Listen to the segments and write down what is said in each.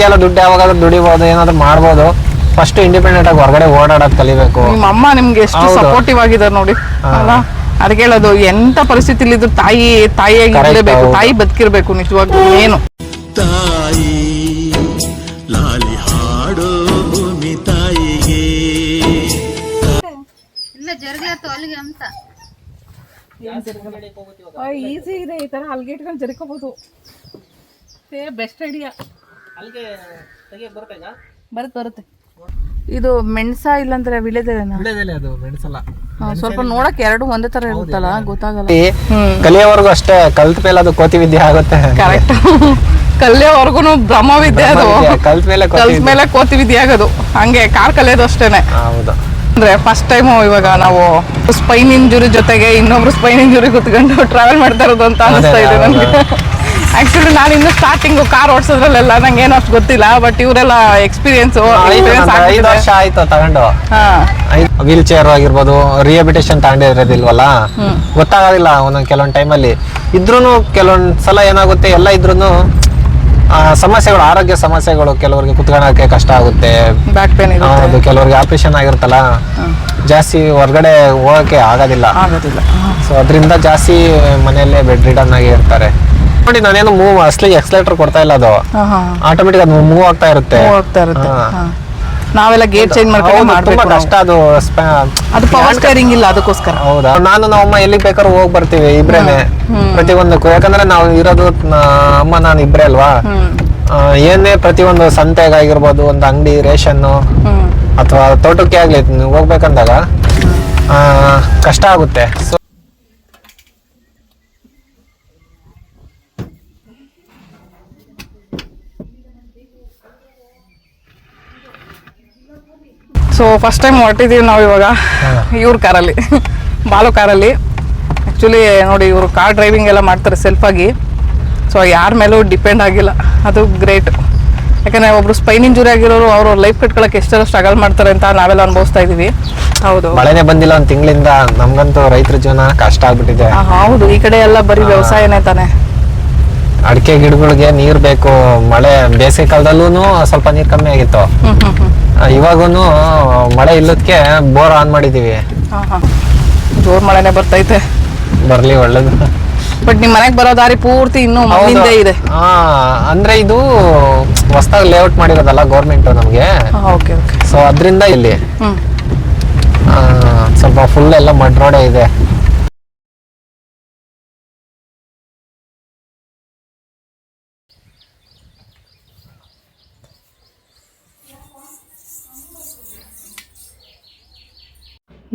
ಎಲ್ಲ ದುಡ್ಡು ಯಾವಾಗಾದ್ರೂ ದುಡಿಬಹುದು, ಏನಾದ್ರು ಮಾಡ್ಬೋದು. ಫಸ್ಟ್ ಇಂಡಿಪೆಂಡೆಂಟ್ ಆಗಿ ಹೊರಗಡೆ ಓಡಾಡೋದು ಕಲಿಬೇಕು. ನಿಮ್ಮ ಅಮ್ಮ ನಿಮ್ಗೆ ಎಷ್ಟು ಸಪೋರ್ಟಿವ್ ಆಗಿದ್ದಾರೆ ನೋಡಿ ಅಲ್ಲ. ಅದಕ್ಕೆ ಹೇಳೋದು ಎಂತ ಪರಿಸ್ಥಿತಿಲಿ ಇದ್ರು ತಾಯಿಯಾಗಿ ಇರಲೇಬೇಕು, ತಾಯಿ ಬದುಕಿರ್ಬೇಕು ನಿಜವಾಗ್ಲೂ. ಏನು ತಾಯಿ ಲಾಲಿ ಹಾಡೋ ಭೂಮಿ ತಾಯಿಗೆ ಇಲ್ಲ ಜರುಗ್ಲತ್ತು ಅಲ್ಲಿಗೆ ಅಂತ ಈಸಿ ಇದೆ. ಈ ತರ ಅಲ್ಗೆ ಇಟ್ಕೊಂಡು ಜರ್ಕೋಬಹುದು. Best idea. ಬರುತ್ತೆ. ಇದು ಮೆಣಸ ಇಲ್ಲಾಂದ್ರೆ ವಿಳೆದೆಲೆನಾ? ಅದು ಮೆಣಸಲ್ಲ. ಸ್ವಲ್ಪ ನೋಡಕ್ ಎರಡು ಒಂದೇ ತರ ಇರುತ್ತಲ್ಲ, ಗೊತ್ತಾಗಲ್ಲ. ಕಲಿಯೋವರೆಗೂ ಅಷ್ಟೇ, ಕಲ್ತ ಮೇಲೆ ಅದು ಕೋತಿ ವಿದ್ಯೆ ಆಗುತ್ತೆ. ಕರೆಕ್ಟ್. ಕಲಿಯೋವರೆಗೂ ಬ್ರಹ್ಮ ವಿದ್ಯೆ ಅದು, ಕಲ್ತ ಮೇಲೆ ಕೋತಿ ವಿದ್ಯೆ ಆಗೋದು. ಹಂಗೆ ಕಾರ್ ಕಲಿಯೋದು ಅಷ್ಟೇನೆ. ಹೌದು. ಅಂದ್ರೆ ಫಸ್ಟ್ ಟೈಮ್ ಇವಾಗ ನಾವು ಸ್ಪೈನ್ ಇಂಜುರಿ ಜೊತೆಗೆ ಇನ್ನೊಬ್ರು ಸ್ಪೈನ್ ಇಂಜುರಿ ಕುತ್ಕೊಂಡು ಟ್ರಾವೆಲ್ ಮಾಡ್ತಾ ಇರೋದು ಅಂತ ಅನಿಸ್ತಾ ಇದೆ ನನಗೆ. ಆಕ್ಚುಲಿ ನಾನು ಇನ್ನು ಸ್ಟಾರ್ಟಿಂಗ್ ಕಾರ್ ಓಡಿಸೋದ್ರಲ್ಲೆಲ್ಲ ನಂಗೆ ಏನೋ ಅಷ್ಟು ಗೊತ್ತಿಲ್ಲ, ಬಟ್ ಇವರೆಲ್ಲ ಎಕ್ಸ್ಪೀರಿಯನ್ಸ್ 5 ವರ್ಷ ಆಯ್ತು ತಗೊಂಡು. ವೀಲ್ ಚೇರ್ ಆಗಿರ್ಬೋದು, ರಿಹಬಿಟೇಷನ್ ತಗೊಂಡಿರೋದಿಲ್ವಲ್ಲ, ಗೊತ್ತಾಗೋದಿಲ್ಲ ಒಂದೊಂದು ಕೆಲವೊಂದು ಟೈಮಲ್ಲಿ. ಇದ್ರೂ ಕೆಲವೊಂದ್ ಸಲ ಏನಾಗುತ್ತೆ, ಎಲ್ಲ ಇದ್ರೂ ಸಮಸ್ಯೆಗಳು, ಆರೋಗ್ಯ ಸಮಸ್ಯೆಗಳು, ಕೆಲವರಿಗೆ ಕುತ್ಕೊಳ್ಳೋಕೆ ಕಷ್ಟ ಆಗುತ್ತೆ, ಬ್ಯಾಕ್ ಪೇನ್ ಹೌದು, ಕೆಲವರಿಗೆ ಆಪರೇಷನ್ ಆಗಿರುತ್ತಲ್ಲ, ಜಾಸ್ತಿ ಹೊರಗಡೆ ಹೋಗಕ್ಕೆ ಆಗೋದಿಲ್ಲ. ಸೊ ಅದರಿಂದ ಜಾಸ್ತಿ ಮನೆಯಲ್ಲೇ ಬೆಡ್ ರಿಡನ್ ಆಗಿ ಇರ್ತಾರೆ. ನೋಡಿ, ನಾನೇನು ಮೂವ್ ಅಸಲಿ ಎಕ್ಸಲೇಟರ್ ಕೊಡ್ತಾ ಇಲ್ಲ, ಅದು ಆಟೋಮೆಟಿಕ್ ಅದು ಮೂವ್ ಆಗ್ತಾ ಇರುತ್ತೆ. ನಾವೆಲ್ಲ ಗೇಟ್ ಚೇಂಜ್ ಮಾಡ್ಕೊಂಡು ತುಂಬಾ ಕಷ್ಟ ಅದು ಪವರ್ ಸ್ಟೇರಿಂಗ್ ಇಲ್ಲ, ಅದಕ್ಕೋಸ್ಕರ. ಹೌದಾ, ನಾನು ನಮ್ಮಮ್ಮ ಎಲ್ಲಿಗೆ ಬೇಕಾದ್ರೂ ಹೋಗಿ ಬರ್ತೀವಿ ಇಬ್ರೇನೆ ಪ್ರತಿಯೊಂದಕ್ಕೂ. ಯಾಕಂದ್ರೆ ನಾವು ಇರೋದು ಅಮ್ಮ ನಾನು ಇಬ್ರೇ ಅಲ್ವಾ. ಏನೇ ಪ್ರತಿಯೊಂದು ಸಂತೆಗಾಗಿರ್ಬೋದು, ಒಂದು ಅಂಗಡಿ, ರೇಷನ್ ಅಥವಾ ತೋಟಕ್ಕೆ ಆಗ್ಲಿ ಹೋಗ್ಬೇಕಂದಾಗ ಕಷ್ಟ ಆಗುತ್ತೆ. ಸೊ ಫಸ್ಟ್ ಟೈಮ್ ಹೊರಟಿದ್ದೀವಿ ನಾವು ಇವಾಗ ಇವ್ರ ಕಾರಲ್ಲಿ, ಬಾಲು ಕಾರಲ್ಲಿ. ಆ್ಯಕ್ಚುಲಿ ನೋಡಿ, ಇವರು ಕಾರ್ ಡ್ರೈವಿಂಗ್ ಎಲ್ಲ ಮಾಡ್ತಾರೆ ಸೆಲ್ಫಾಗಿ. ಸೊ ಯಾರ ಮೇಲೂ ಡಿಪೆಂಡ್ ಆಗಿಲ್ಲ, ಅದು ಗ್ರೇಟ್. ಯಾಕಂದರೆ ಒಬ್ರು ಸ್ಪೈನ್ ಇಂಜುರಿ ಆಗಿರೋರು ಅವ್ರ ಲೈಫ್ ಕಟ್ಕೊಳಕ್ಕೆ ಎಷ್ಟೆಲ್ಲ ಸ್ಟ್ರಗಲ್ ಮಾಡ್ತಾರೆ ಅಂತ ನಾವೆಲ್ಲ ಅನುಭವಿಸ್ತಾ ಇದ್ದೀವಿ. ಹೌದು, ಮಳೆನೇ ಬಂದಿಲ್ಲ ಒಂದು ತಿಂಗಳಿಂದ. ನಮ್ಗಂತೂ ರೈತರ ಜೀವನ ಕಷ್ಟ ಆಗ್ಬಿಟ್ಟಿದೆ. ಹೌದು, ಈ ಕಡೆ ಎಲ್ಲ ಬರೀ ವ್ಯವಸಾಯನೇ ತಾನೆ. ಅಡಿಕೆ ಗಿಡಗಳಿಗೆ ನೀರ್ ಬೇಕು. ಮಳೆ ಬೇಸಿಗೆ ಕಾಲದಲ್ಲೂ ಸ್ವಲ್ಪ ನೀರ್ ಕಮ್ಮಿ ಆಗಿತ್ತು. ಇವಾಗೂನು ಮಳೆ ಇಲ್ಲದಕ್ಕೆ ಬೋರ್ ಆನ್ ಮಾಡಿದೀವಿ. ಜೋರ್ ಮಳೆನೆ ಬರ್ತೈತೆ. ಬರ್ಲಿ, ಒಳ್ಳೇದು. ಬಟ್ ನಿಮ್ ಮನೆಗ್ ಬರೋ ದಾರಿ ಪೂರ್ತಿ ಇನ್ನೂ ಮಣ್ಣಿಂದೇ ಇದೆ. ಅಂದ್ರೆ ಇದು ಹೊಸದಾಗಿ ಲೇಔಟ್ ಮಾಡಿರೋದಲ್ಲ ಗೌರ್ಮೆಂಟ್ ನಮ್ಗೆ. ಸೊ ಅದ್ರಿಂದ ಇಲ್ಲಿ ಸ್ವಲ್ಪ ಫುಲ್ ಎಲ್ಲ ಮಡ್ ರೋಡೇ ಇದೆ.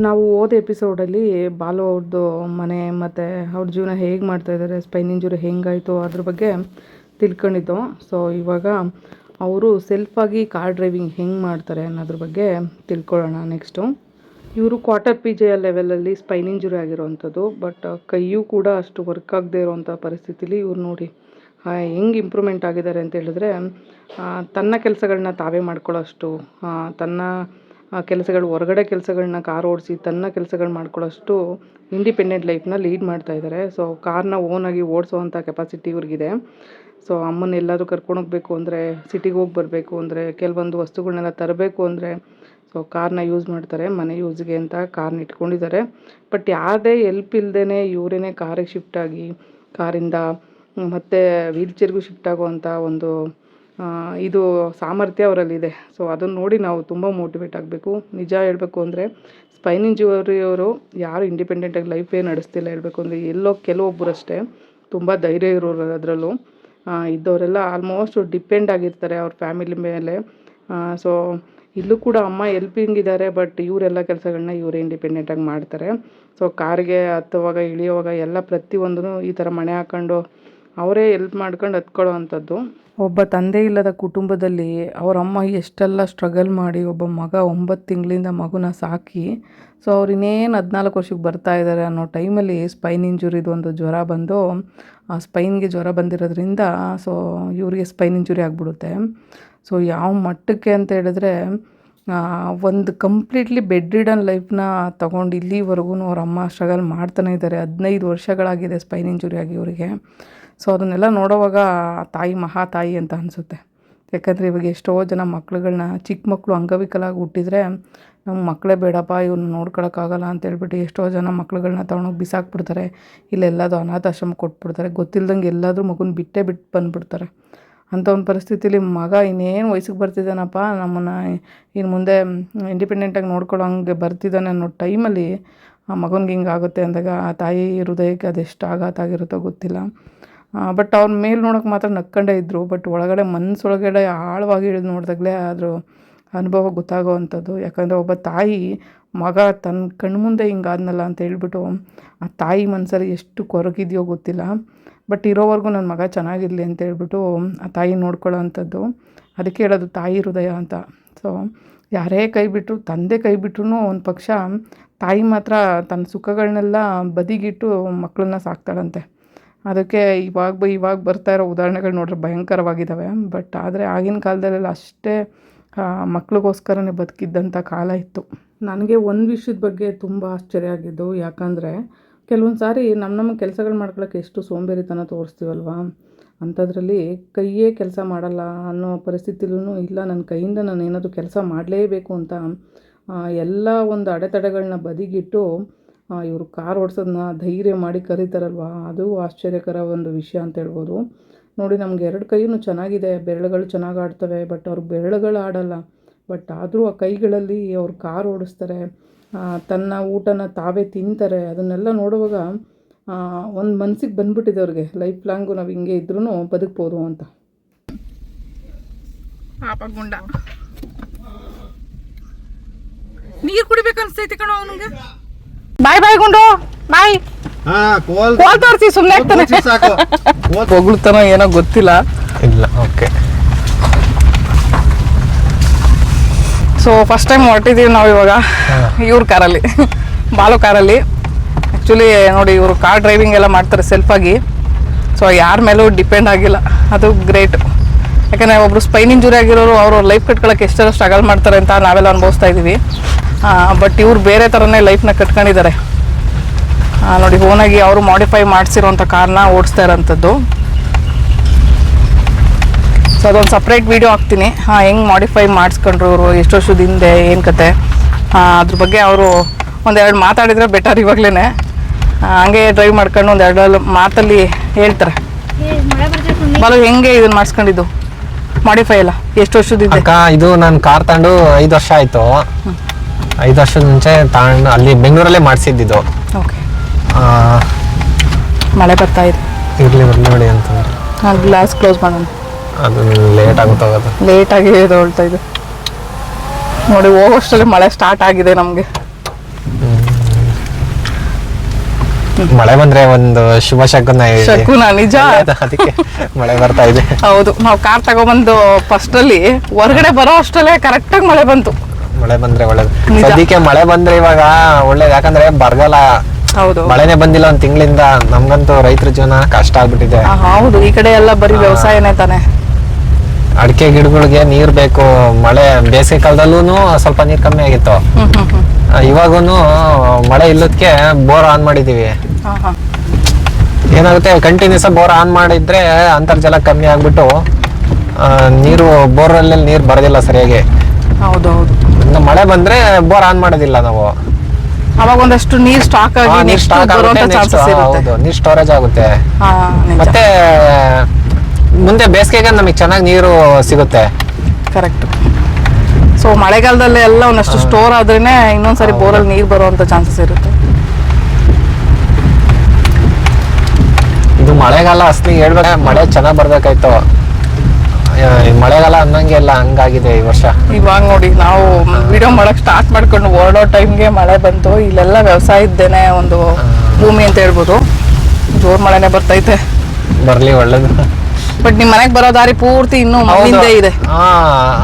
ನಾವು ಹೋದ ಎಪಿಸೋಡಲ್ಲಿ ಬಾಲು ಅವ್ರದ್ದು ಮನೆ ಮತ್ತು ಅವ್ರ ಜೀವನ ಹೇಗೆ ಮಾಡ್ತಾಯಿದ್ದಾರೆ, ಸ್ಪೈನ್ ಇಂಜುರಿ ಹೆಂಗಾಯಿತು ಅದ್ರ ಬಗ್ಗೆ ತಿಳ್ಕೊಂಡಿದ್ದು. ಸೊ ಇವಾಗ ಅವರು ಸೆಲ್ಫಾಗಿ ಕಾರ್ ಡ್ರೈವಿಂಗ್ ಹೆಂಗೆ ಮಾಡ್ತಾರೆ ಅನ್ನೋದ್ರ ಬಗ್ಗೆ ತಿಳ್ಕೊಳ್ಳೋಣ. ನೆಕ್ಸ್ಟು, ಇವರು ಕ್ವಾರ್ಟರ್ PJ ಲೆವೆಲಲ್ಲಿ ಸ್ಪೈನ್ ಇಂಜುರಿ ಆಗಿರೋವಂಥದ್ದು. ಬಟ್ ಕೈಯೂ ಕೂಡ ಅಷ್ಟು ವರ್ಕ್ ಆಗದೆ ಇರೋವಂಥ ಪರಿಸ್ಥಿತಿಲಿ ಇವ್ರು ನೋಡಿ ಹೆಂಗೆ ಇಂಪ್ರೂವ್ಮೆಂಟ್ ಆಗಿದ್ದಾರೆ ಅಂತ ಹೇಳಿದ್ರೆ, ತನ್ನ ಕೆಲಸಗಳನ್ನ ತಾವೇ ಮಾಡ್ಕೊಳ್ಳೋಷ್ಟು, ತನ್ನ ಕೆಲಸಗಳು, ಹೊರಗಡೆ ಕೆಲಸಗಳನ್ನ ಕಾರ್ ಓಡಿಸಿ ತನ್ನ ಕೆಲಸಗಳು ಮಾಡ್ಕೊಳ್ಳೋಷ್ಟು ಇಂಡಿಪೆಂಡೆಂಟ್ ಲೈಫ್ನ ಲೀಡ್ ಮಾಡ್ತಾಯಿದ್ದಾರೆ. ಸೊ ಕಾರ್ನ ಓನಾಗಿ ಓಡಿಸೋವಂಥ ಕೆಪಾಸಿಟಿ ಇವ್ರಿಗಿದೆ. ಸೊ ಅಮ್ಮನ ಎಲ್ಲಾದರೂ ಕರ್ಕೊಂಡೋಗ್ಬೇಕು ಅಂದರೆ, ಸಿಟಿಗೆ ಹೋಗಿ ಬರಬೇಕು ಅಂದರೆ, ಕೆಲವೊಂದು ವಸ್ತುಗಳನ್ನೆಲ್ಲ ತರಬೇಕು ಅಂದರೆ ಸೊ ಕಾರ್ನ ಯೂಸ್ ಮಾಡ್ತಾರೆ. ಮನೆ ಯೂಸ್ಗೆ ಅಂತ ಕಾರ್ನ ಇಟ್ಕೊಂಡಿದ್ದಾರೆ. ಬಟ್ ಯಾವುದೇ ಎಲ್ಪ್ ಇಲ್ಲದೇ ಇವರೇ ಕಾರಿಗೆ ಶಿಫ್ಟ್ ಆಗಿ, ಕಾರಿಂದ ಮತ್ತು ವೀಲ್ ಚೇರ್ಗೂ ಶಿಫ್ಟ್ ಆಗುವಂಥ ಒಂದು ಇದು ಸಾಮರ್ಥ್ಯ ಅವರಲ್ಲಿದೆ. ಸೊ ಅದನ್ನು ನೋಡಿ ನಾವು ತುಂಬ ಮೋಟಿವೇಟ್ ಆಗಬೇಕು. ನಿಜ ಹೇಳಬೇಕು ಅಂದರೆ ಸ್ಪೈನ್ ಇಂಜುರಿಯವರು ಯಾರು ಇಂಡಿಪೆಂಡೆಂಟಾಗಿ ಲೈಫೇ ನಡೆಸ್ತಿಲ್ಲ. ಹೇಳಬೇಕು ಅಂದರೆ ಎಲ್ಲೋ ಕೆಲವೊಬ್ಬರಷ್ಟೇ ತುಂಬ ಧೈರ್ಯ ಇರೋರು ಅದರಲ್ಲೂ ಇದ್ದವರೆಲ್ಲ ಆಲ್ಮೋಸ್ಟ್ ಡಿಪೆಂಡ್ ಆಗಿರ್ತಾರೆ ಅವ್ರ ಫ್ಯಾಮಿಲಿ ಮೇಲೆ. ಸೊ ಇಲ್ಲೂ ಕೂಡ ಅಮ್ಮ ಹೆಲ್ಪಿಂಗ್ ಇದ್ದಾರೆ, ಬಟ್ ಇವರೆಲ್ಲ ಕೆಲಸಗಳನ್ನ ಇವರೇ ಇಂಡಿಪೆಂಡೆಂಟಾಗಿ ಮಾಡ್ತಾರೆ. ಸೊ ಕಾರಿಗೆ ಹತ್ತುವಾಗ ಇಳಿಯುವಾಗ ಎಲ್ಲ ಪ್ರತಿಯೊಂದೂ ಈ ಥರ ಮಣೆ ಹಾಕ್ಕೊಂಡು ಅವರೇ ಹೆಲ್ಪ್ ಮಾಡ್ಕೊಂಡು ಹತ್ಕೊಳ್ಳೋ ಅಂಥದ್ದು. ಒಬ್ಬ ತಂದೆ ಇಲ್ಲದ ಕುಟುಂಬದಲ್ಲಿ ಅವ್ರ ಅಮ್ಮ ಎಷ್ಟೆಲ್ಲ ಸ್ಟ್ರಗಲ್ ಮಾಡಿ ಒಬ್ಬ ಮಗ 9 ತಿಂಗಳಿಂದ ಮಗುನ ಸಾಕಿ, ಸೊ ಅವ್ರು ಇನ್ನೇನು 14 ವರ್ಷಕ್ಕೆ ಬರ್ತಾ ಇದ್ದಾರೆ ಅನ್ನೋ ಟೈಮಲ್ಲಿ ಸ್ಪೈನ್ ಇಂಜುರಿದು ಒಂದು ಜ್ವರ ಬಂದು, ಆ ಸ್ಪೈನ್ಗೆ ಜ್ವರ ಬಂದಿರೋದ್ರಿಂದ ಸೊ ಇವರಿಗೆ ಸ್ಪೈನ್ ಇಂಜುರಿ ಆಗಿಬಿಡುತ್ತೆ. ಸೊ ಯಾವ ಮಟ್ಟಕ್ಕೆ ಅಂತ ಹೇಳಿದ್ರೆ, ಒಂದು ಕಂಪ್ಲೀಟ್ಲಿ ಬೆಡ್ ರಿಡನ್ ಲೈಫ್ನ ತೊಗೊಂಡು ಇಲ್ಲಿವರೆಗೂ ಅವ್ರ ಅಮ್ಮ ಸ್ಟ್ರಗಲ್ ಮಾಡ್ತಾನೆ ಇದ್ದಾರೆ. 15 ವರ್ಷಗಳಾಗಿದೆ ಸ್ಪೈನ್ ಇಂಜುರಿ ಆಗಿ ಇವರಿಗೆ. ಸೊ ಅದನ್ನೆಲ್ಲ ನೋಡೋವಾಗ ತಾಯಿ ಮಹಾ ತಾಯಿ ಅಂತ ಅನಿಸುತ್ತೆ. ಯಾಕಂದರೆ ಇವಾಗ ಎಷ್ಟೋ ಜನ ಮಕ್ಳುಗಳನ್ನ ಚಿಕ್ಕ ಮಕ್ಕಳು ಅಂಗವಿಕಲಾಗಿ ಹುಟ್ಟಿದ್ರೆ ನಮ್ಮ ಮಕ್ಕಳೇ ಬೇಡಪ್ಪ ಇವ್ನ ನೋಡ್ಕೊಳಕ್ಕಾಗಲ್ಲ ಅಂತ ಹೇಳ್ಬಿಟ್ಟು ಎಷ್ಟೋ ಜನ ಮಕ್ಳುಗಳನ್ನ ತೊಗೊಂಡೋಗಿ ಬಿಸಾಕ್ಬಿಡ್ತಾರೆ, ಇಲ್ಲೆಲ್ಲದು ಅನಾಥಾಶ್ರಮ ಕೊಟ್ಬಿಡ್ತಾರೆ, ಗೊತ್ತಿಲ್ದಂಗೆ ಎಲ್ಲಾದರೂ ಮಗುನ ಬಿಟ್ಟು ಬಂದುಬಿಡ್ತಾರೆ. ಅಂಥ ಒಂದು ಪರಿಸ್ಥಿತಿಲಿ ಮಗ ಇನ್ನೇನು ವಯಸ್ಸಿಗೆ ಬರ್ತಿದ್ದಾನಪ್ಪ, ನಮ್ಮನ್ನು ಇನ್ನು ಮುಂದೆ ಇಂಡಿಪೆಂಡೆಂಟಾಗಿ ನೋಡ್ಕೊಳ್ಳೋ ಹಂಗೆ ಬರ್ತಿದ್ದಾನೆ ಅನ್ನೋ ಟೈಮಲ್ಲಿ ಆ ಮಗನಿಗೆ ಹಿಂಗೆ ಆಗುತ್ತೆ ಅಂದಾಗ ಆ ತಾಯಿ ಹೃದಯಕ್ಕೆ ಅದೆಷ್ಟು ಆಘಾತ ಆಗಿರುತ್ತೋ ಗೊತ್ತಿಲ್ಲ. ಬಟ್ ಅವ್ರ ಮೇಲೆ ನೋಡೋಕೆ ಮಾತ್ರ ನಕ್ಕೊಂಡೇ ಇದ್ದರು. ಬಟ್ ಒಳಗಡೆ ಮನಸ್ಸೊಳಗಡೆ ಆಳವಾಗಿ ಇಳಿದು ನೋಡಿದಾಗಲೇ ಅದ್ರ ಅನುಭವ ಗೊತ್ತಾಗೋ ಅಂಥದ್ದು. ಯಾಕಂದರೆ ಒಬ್ಬ ತಾಯಿ ಮಗ ತನ್ನ ಕಣ್ಮುಂದೆ ಹಿಂಗಾದ್ನಲ್ಲ ಅಂತ ಹೇಳ್ಬಿಟ್ಟು ಆ ತಾಯಿ ಮನಸ್ಸಲ್ಲಿ ಎಷ್ಟು ಕೊರಗಿದೆಯೋ ಗೊತ್ತಿಲ್ಲ. ಬಟ್ ಇರೋವರೆಗೂ ನನ್ನ ಮಗ ಚೆನ್ನಾಗಿರಲಿ ಅಂತ ಹೇಳ್ಬಿಟ್ಟು ಆ ತಾಯಿ ನೋಡ್ಕೊಳ್ಳೋ ಅಂಥದ್ದು. ಅದಕ್ಕೆ ಹೇಳೋದು ತಾಯಿ ಹೃದಯ ಅಂತ. ಸೊ ಯಾರೇ ಕೈ ಬಿಟ್ಟರು, ತಂದೆ ಕೈ ಬಿಟ್ರೂ ಒಂದು ಪಕ್ಷ ತಾಯಿ ಮಾತ್ರ ತನ್ನ ಸುಖಗಳನ್ನೆಲ್ಲ ಬದಿಗಿಟ್ಟು ಮಕ್ಕಳನ್ನ ಸಾಕ್ತಾಳಂತೆ. ಅದಕ್ಕೆ ಇವಾಗ ಬರ್ತಾ ಇರೋ ಉದಾಹರಣೆಗಳು ನೋಡ್ರೆ ಭಯಂಕರವಾಗಿದ್ದಾವೆ. ಬಟ್ ಆದರೆ ಆಗಿನ ಕಾಲದಲ್ಲೆಲ್ಲ ಅಷ್ಟೇ ಮಕ್ಳಿಗೋಸ್ಕರನೇ ಬದುಕಿದ್ದಂಥ ಕಾಲ ಇತ್ತು. ನನಗೆ ಒಂದು ವಿಷಯದ ಬಗ್ಗೆ ತುಂಬ ಆಶ್ಚರ್ಯ ಆಗಿದ್ದು, ಯಾಕಂದರೆ ಕೆಲವೊಂದು ಸಾರಿ ನಮ್ಮ ಕೆಲಸಗಳು ಮಾಡ್ಕೊಳ್ಳೋಕ್ಕೆ ಎಷ್ಟು ಸೋಂಬೇರಿತನ ತೋರಿಸ್ತೀವಲ್ವ, ಅಂಥದ್ರಲ್ಲಿ ಕೈಯೇ ಕೆಲಸ ಮಾಡಲ್ಲ ಅನ್ನೋ ಪರಿಸ್ಥಿತಿಲೂ ಇಲ್ಲ, ನನ್ನ ಕೈಯಿಂದ ನಾನು ಏನಾದರೂ ಕೆಲಸ ಮಾಡಲೇಬೇಕು ಅಂತ ಎಲ್ಲ ಒಂದು ಅಡೆತಡೆಗಳನ್ನ ಬದಿಗಿಟ್ಟು ಇವರು ಕಾರ್ ಓಡಿಸೋದನ್ನ ಧೈರ್ಯ ಮಾಡಿ ಕರೀತಾರಲ್ವ, ಅದು ಆಶ್ಚರ್ಯಕರ ಒಂದು ವಿಷಯ ಅಂತ ಹೇಳ್ಬೋದು. ನೋಡಿ, ನಮ್ಗೆ 2 ಕೈಯೂ ಚೆನ್ನಾಗಿದೆ, ಬೆರಳುಗಳು ಚೆನ್ನಾಗಿ ಆಡ್ತವೆ, ಬಟ್ ಅವ್ರ ಬೆರಳುಗಳು ಆಡಲ್ಲ. ಬಟ್ ಆದರೂ ಆ ಕೈಗಳಲ್ಲಿ ಅವ್ರು ಕಾರ್ ಓಡಿಸ್ತಾರೆ, ತನ್ನ ಊಟನ ತಾವೇ ತಿಂತಾರೆ. ಅದನ್ನೆಲ್ಲ ನೋಡುವಾಗ ಒಂದು ಮನಸ್ಸಿಗೆ ಬಂದ್ಬಿಟ್ಟಿದೆ ಅವ್ರಿಗೆ, ಲೈಫ್ ಲಾಂಗು ನಾವು ಹಿಂಗೆ ಇದ್ರೂ ಬದುಕ್ಬೋದು ಅಂತ. ಗುಂಡ ನೀರು ಕುಡಿಬೇಕು ಅನ್ಸ್ತೈತಿ ಕಣೋ ಅವನಿಗೆ. ಬಾಯ್ ಬಾಯ್ ಗುಂಡು ಬಾಯ್. ಕೋಲ್ ತೋರಿಸಿ ಸುಮ್ಮನೆ ಹೊಗಳ್ತಾನೋ ಏನೋ ಗೊತ್ತಿಲ್ಲ. ಇಲ್ಲ, ಓಕೆ. ಸೊ ಫಸ್ಟ್ ಟೈಮ್ ಹೊರಟಿದ್ದೀವಿ ನಾವು ಇವಾಗ ಇವ್ರ ಕಾರಲ್ಲಿ, ಬಾಲು ಕಾರಲ್ಲಿ. ಆ್ಯಕ್ಚುಲಿ ನೋಡಿ, ಇವರು ಕಾರ್ ಡ್ರೈವಿಂಗ್ ಎಲ್ಲ ಮಾಡ್ತಾರೆ ಸೆಲ್ಫಾಗಿ. ಸೊ ಯಾರ ಮೇಲೂ ಡಿಪೆಂಡ್ ಆಗಿಲ್ಲ, ಅದು ಗ್ರೇಟ್. ಯಾಕಂದರೆ ಒಬ್ಬರು ಸ್ಪೈನ್ ಇಂಜುರಿ ಆಗಿರೋರು ಅವರು ಲೈಫ್ ಕಟ್ಕೊಳ್ಳೋಕೆ ಎಷ್ಟೆಲ್ಲ ಸ್ಟ್ರಗಲ್ ಮಾಡ್ತಾರೆ ಅಂತ ನಾವೆಲ್ಲ ಅನುಭವಿಸ್ತಾ ಇದ್ದೀವಿ. ಬಟ್ ಇವ್ರು ಬೇರೆ ಥರನೇ ಲೈಫ್ನ ಕಟ್ಕೊಂಡಿದ್ದಾರೆ. ನೋಡಿ, ಓನಾಗಿ ಅವರು ಮಾಡಿಫೈ ಮಾಡಿಸಿರೋಂಥ ಕಾರ್ನ ಓಡಿಸ್ತಾ ಇರೋಂಥದ್ದು. ಸೊ ಅದೊಂದು ಸಪ್ರೇಟ್ ವೀಡಿಯೋ ಹಾಕ್ತೀನಿ, ಹೆಂಗೆ ಮಾಡಿಫೈ ಮಾಡಿಸ್ಕೊಂಡ್ರು ಇವರು, ಎಷ್ಟು ವರ್ಷದ ಹಿಂದೆ, ಏನು ಕತೆ, ಅದ್ರ ಬಗ್ಗೆ ಅವರು ಒಂದೆರಡು ಮಾತಾಡಿದರೆ ಬೆಟರ್. ಇವಾಗಲೇ ಹಂಗೆ ಡ್ರೈವ್ ಮಾಡ್ಕೊಂಡು ಒಂದೆರಡು ಮಾತಲ್ಲಿ ಹೇಳ್ತಾರೆ. ಬಾಲು ಹೆಂಗೆ ಇದನ್ನು ಮಾಡಿಸ್ಕೊಂಡಿದ್ದು ಮಾಡಿಫೈ ಎಲ್ಲ ಎಷ್ಟು ವರ್ಷದಿಂದ? ಅಕ್ಕ, ಇದು ನಾನು ಕಾರ್ ತಗೊಂಡು 5 ವರ್ಷ ಆಯಿತು. 5 ವರ್ಷದ ಮುಂಚೆ ತಗೊಂಡು ಅಲ್ಲಿ ಬೆಂಗಳೂರಲ್ಲೇ ಮಾಡಿಸಿದ್ದು. ಓಕೆ. ಮಳೆ ಬರ್ತಾ ಇದೆ, ಇರಲಿ ನೋಡಿ ಅಂತಂದ್ರೆ ಗ್ಲಾಸ್ ಕ್ಲೋಸ್ ಮಾಡೋಣ. ಅದು ಲೇಟ್ ಆಗುತ್ತೋಗೋದು, ಲೇಟಾಗಿ ಹೊಳ್ತಾ ಇದೆ ನೋಡಿ. ಹೋಗೋಷ್ಟರಲ್ಲಿ ಮಳೆ ಸ್ಟಾರ್ಟ್ ಆಗಿದೆ ನಮಗೆ. ಮಳೆ ಬಂದ್ರೆ ಒಂದು ಶುಭ ಶಕುನ ನಿಜ. ಅದಕ್ಕೆ ಮಳೆ ಬರ್ತಾ ಇದೆ. ಹೌದು, ನಾವು ಕಾರ್ ತಗೊಬಂದು ಫಸ್ಟ್ ಅಲ್ಲಿ ಹೊರಗಡೆ ಬರೋ ಅಷ್ಟರಲ್ಲೇ ಕರೆಕ್ಟಾಗಿ ಮಳೆ ಬಂತು. ಮಳೆ ಬಂದ್ರೆ ಒಳ್ಳೇದು. ಸದ್ಯಕ್ಕೆ ಮಳೆ ಬಂದ್ರೆ ಇವಾಗ ಒಳ್ಳೇದು, ಯಾಕಂದ್ರೆ ಬರಗಾಲ. ಹೌದು, ಮಳೆನೇ ಬಂದಿಲ್ಲ 1 ತಿಂಗಳಿಂದ. ನಮ್ಗಂತೂ ರೈತರ ಜೀವನ ಕಷ್ಟ ಆಗ್ಬಿಟ್ಟಿದೆ. ಹೌದು, ಈ ಕಡೆ ಎಲ್ಲ ಬರೀ ವ್ಯವಸಾಯನೇ ತಾನೆ. ಅಡಿಕೆ ಗಿಡಗಳಿಗೆ ನೀರ್ ಬೇಕು. ಮಳೆ ಬೇಸಿಗೆ ಕಾಲದಲ್ಲೂ ಸ್ವಲ್ಪ ನೀರ್ ಕಮ್ಮಿ ಆಗಿತ್ತು. ಇವಾಗೂನು ಮಳೆ ಇಲ್ಲದಕ್ಕೆ ಬೋರ್ ಆನ್ ಮಾಡಿದೀವಿ. ಏನಾಗುತ್ತೆ, ಕಂಟಿನ್ಯೂಸ್ ಬೋರ್ ಆನ್ ಮಾಡಿದ್ರೆ ಅಂತರ್ಜಲ ಕಮ್ಮಿ ಆಗ್ಬಿಟ್ಟು ನೀರು ಬೋರಲ್ಲಿ ನೀರು ಬರೋದಿಲ್ಲ ಸರಿಯಾಗಿ. ಹೌದೌದು, ಮಳೆ ಬಂದ್ರೆ ಬೋರ್ ಆನ್ ಮಾಡೋದಿಲ್ಲ ನಾವು. ಅವಾಗ ಒಂದಷ್ಟು ನೀರ್ ಸ್ಟಾಕ್ ಆಗಿ ನೀರ್ ಸ್ಟೋರೇಜ್ ಆಗುತ್ತೆ. ಮತ್ತೆ ಮುಂದೆ ಬೇಸಿಗೆಗೆ ನಮಗೆ ಚೆನ್ನಾಗಿ ನೀರು ಸಿಗುತ್ತೆ. ಕರೆಕ್ಟ್. ಸೊ ಮಳೆಗಾಲದಲ್ಲಿ ಎಲ್ಲ ಒಂದಷ್ಟು ಸ್ಟೋರ್ ಆದ್ರೇನೆ ಇನ್ನೊಂದ್ಸರಿ ಬೋರಲ್ಲಿ ನೀರು ಬರುವಂತ ಚಾನ್ಸಸ್ ಇರುತ್ತೆ. ಇದು ಮಳೆಗಾಲ ಅಸಲಿ ಹೇಳ್ಬೇಕು, ಮಳೆ ಚೆನ್ನಾಗಿ ಬರ್ಬೇಕಾಯ್ತು. ಮಳೆಗಾಲ ಅನ್ನಂಗೆ ಎಲ್ಲ ಹಂಗಾಗಿದೆ ಈ ವರ್ಷ. ಇವಾಗ ನೋಡಿ, ನಾವು ವಿಡಿಯೋ ಮಾಡಕ್ ಸ್ಟಾರ್ಟ್ ಮಾಡ್ಕೊಂಡು ಓಡೋ ಟೈಮ್ಗೆ ಮಳೆ ಬಂತು. ಇಲ್ಲೆಲ್ಲ ವ್ಯವಸಾಯದ್ದೇನೆ ಒಂದು ಭೂಮಿ ಅಂತ ಹೇಳ್ಬೋದು. ಜೋರ್ ಮಳೆನೆ ಬರ್ತೈತೆ. ಬರ್ಲಿ, ಒಳ್ಳೇದು. ಬಟ್ ನಿಮ್ ಮನೆಗೆ ಬರೋ ದಾರಿ ಪೂರ್ತಿ ಇನ್ನೂ ಹಿಂದೆ ಇದೆ.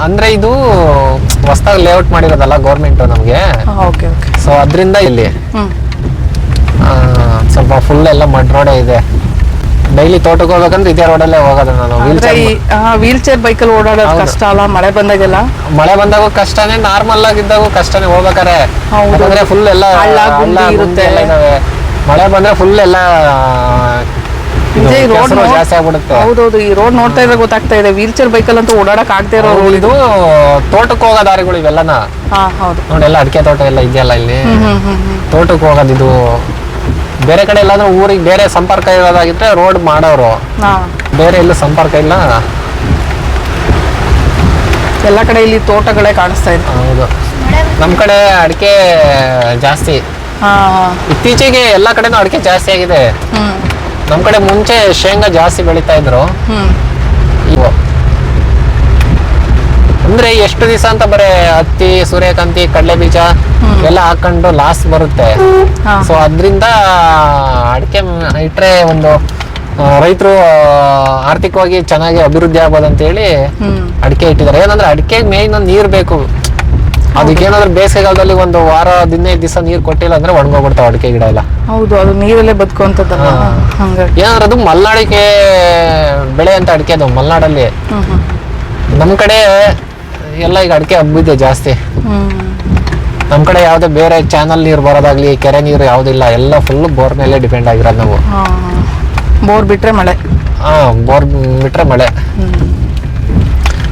ಅಂದ್ರೆ ಇದು ಹೊಸದಾಗಿ ಲೇಔಟ್ ಮಾಡಿರೋದಲ್ಲ ಗೌರ್ಮೆಂಟ್ ನಮ್ಗೆ. Okay okay. ಸೊ ಅದ್ರಿಂದ ಇಲ್ಲಿ ಸ್ವಲ್ಪ ಫುಲ್ ಎಲ್ಲ ಮಡ್ ರೋಡೇ ಇದೆ. ಡೈಲಿ ತೋಟಕ್ಕೆ ಹೋಗ್ಬೇಕಂದ್ರೆ ಇದೇ ರೋಡಲ್ಲೇ ಹೋಗೋದು ನಾನು. ವೀಲ್ ಚೇರ್ ಬೈಕಲ್ಲಿ ಓಡಾಡೋದು ಕಷ್ಟ ಅಲ್ಲ ಮಳೆ ಬಂದಾಗೆಲ್ಲ? ಮಳೆ ಬಂದಾಗೂ ಕಷ್ಟನೇ, ನಾರ್ಮಲ್ ಆಗಿದ್ದಾಗೂ ಕಷ್ಟನೇ ಹೋಗ್ಬೇಕಾರೆ. ಯಾಕಂದ್ರೆ ಫುಲ್ ಎಲ್ಲ ಇರುತ್ತೆ. ಮಳೆ ಬಂದ್ರೆ ಫುಲ್ ಎಲ್ಲ ನಿಜ ಈ ರೋಡ್ ಕೆಸರು ಜಾಸ್ತಿ ಆಗ್ಬಿಡುತ್ತೆ. ಹೌದೌದು, ಈ ರೋಡ್ ನೋಡ್ತಾ ಇದ್ರೆ ಗೊತ್ತಾಗ್ತಾ ಇದೆ, ವೀಲ್ ಚೇರ್ ಬೈಕಲ್ ಅಂತೂ ಓಡಾಡಕ್ ಆಗದೆ ಇರೋ ಹೌದು, ಇದು ತೋಟಕ್ಕೆ ಹೋಗೋ ದಾರಿಗಳು ಇವೆಲ್ಲನ ಹಾ ಹೌದು. ನೋಡಿ, ಎಲ್ಲ ಅಡಿಕೆ ತೋಟ ಎಲ್ಲ ಇದೆಯಲ್ಲ ಇಲ್ಲಿ, ತೋಟಕ್ಕೆ ಹೋಗೋದು. ಇದು ಬೇರೆ ಕಡೆ ಎಲ್ಲಾದ್ರೂ ಊರಿಗೆ ಬೇರೆ ಸಂಪರ್ಕ ಇರೋದಾಗಿದ್ರೆ ರೋಡ್ ಮಾಡೋರು, ಹಾ ಬೇರೆ ಎಲ್ಲೂ ಸಂಪರ್ಕ ಇಲ್ಲ. ಎಲ್ಲ ಕಡೆ ಇಲ್ಲಿ ತೋಟಗಳೇ ಕಾಣಿಸ್ತಾ ಇದೆ. ಹೌದು, ನಮ್ ಕಡೆ ಅಡಿಕೆ ಜಾಸ್ತಿ. ಹಾ ಇತ್ತೀಚೆಗೆ ಎಲ್ಲ ಕಡೆನೂ ಅಡಿಕೆ ಜಾಸ್ತಿ ಆಗಿದೆ. ಹ್ಮ್ ನಮ್ ಕಡೆ ಮುಂಚೆ ಶೇಂಗಾ ಜಾಸ್ತಿ ಬೆಳೀತಾ ಇದ್ರು. ಹ್ಮ್ ಇವು ಅಂದ್ರೆ ಎಷ್ಟು ದಿವಸ ಅಂತ ಬರೀ ಹತ್ತಿ, ಸೂರ್ಯಕಾಂತಿ, ಕಡಲೆ ಬೀಜ ಎಲ್ಲ ಹಾಕೊಂಡು ಲಾಸ್ ಬರುತ್ತೆ. ಹಾ. ಸೊ ಅದ್ರಿಂದ ಅಡಿಕೆ ಇಟ್ರೆ ಒಂದು ರೈತರು ಆರ್ಥಿಕವಾಗಿ ಚೆನ್ನಾಗಿ ಅಭಿವೃದ್ಧಿ ಆಗ್ಬೋದು ಅಂತ ಹೇಳಿ ಅಡಿಕೆ ಇಟ್ಟಿದ್ದಾರೆ. ಏನಂದ್ರೆ ಅಡಿಕೆ ಮೇನ್ ನೀರ್ ಬೇಕು. ಅದಕ್ಕೇನಾದ್ರೂ ಬೇಸಿಗೆಗಾಲದಲ್ಲಿ ಒಂದು ವಾರ 15 ದಿವಸ ನೀರ್ ಕೊಟ್ಟಿಲ್ಲ ಅಂದ್ರೆ ಒಣಗೋಗ್ಬಿಡ್ತಾವ ಅಡಿಕೆ ಗಿಡ ಎಲ್ಲ. ಹೌದು, ಅದು ನೀರಲ್ಲೇ ಬದುಕುವಂತದ್ದಲ್ಲ, ಹಂಗಾಗಿ ಏನಾದ್ರೆ ಅದು ಮಲ್ನಾಡಿಗೆ ಬೆಳೆ ಅಂತ ಅಡಿಕೆ, ಅದು ಮಲ್ನಾಡಲ್ಲಿ. ನಮ್ ಕಡೆ ಎಲ್ಲ ಈಗ ಅಡಿಕೆ ಹಬ್ಬಿದೆ ಜಾಸ್ತಿ. ನಮ್ ಕಡೆ ಯಾವ್ದೇ ಬೇರೆ ಚಾನಲ್ ನೀರು ಬರೋದಾಗ್ಲಿ, ಕೆರೆ ನೀರು ಯಾವ್ದಿಲ್ಲ, ಎಲ್ಲ ಫುಲ್ ಬೋರ್ ಮೇಲೆ ಡಿಪೆಂಡ್ ಆಗಿರೋದು ನಾವು. ಬೋರ್ ಬಿಟ್ರೆ ಮಳೆ. ಬೋರ್ ಬಿಟ್ರೆ ಮಳೆ.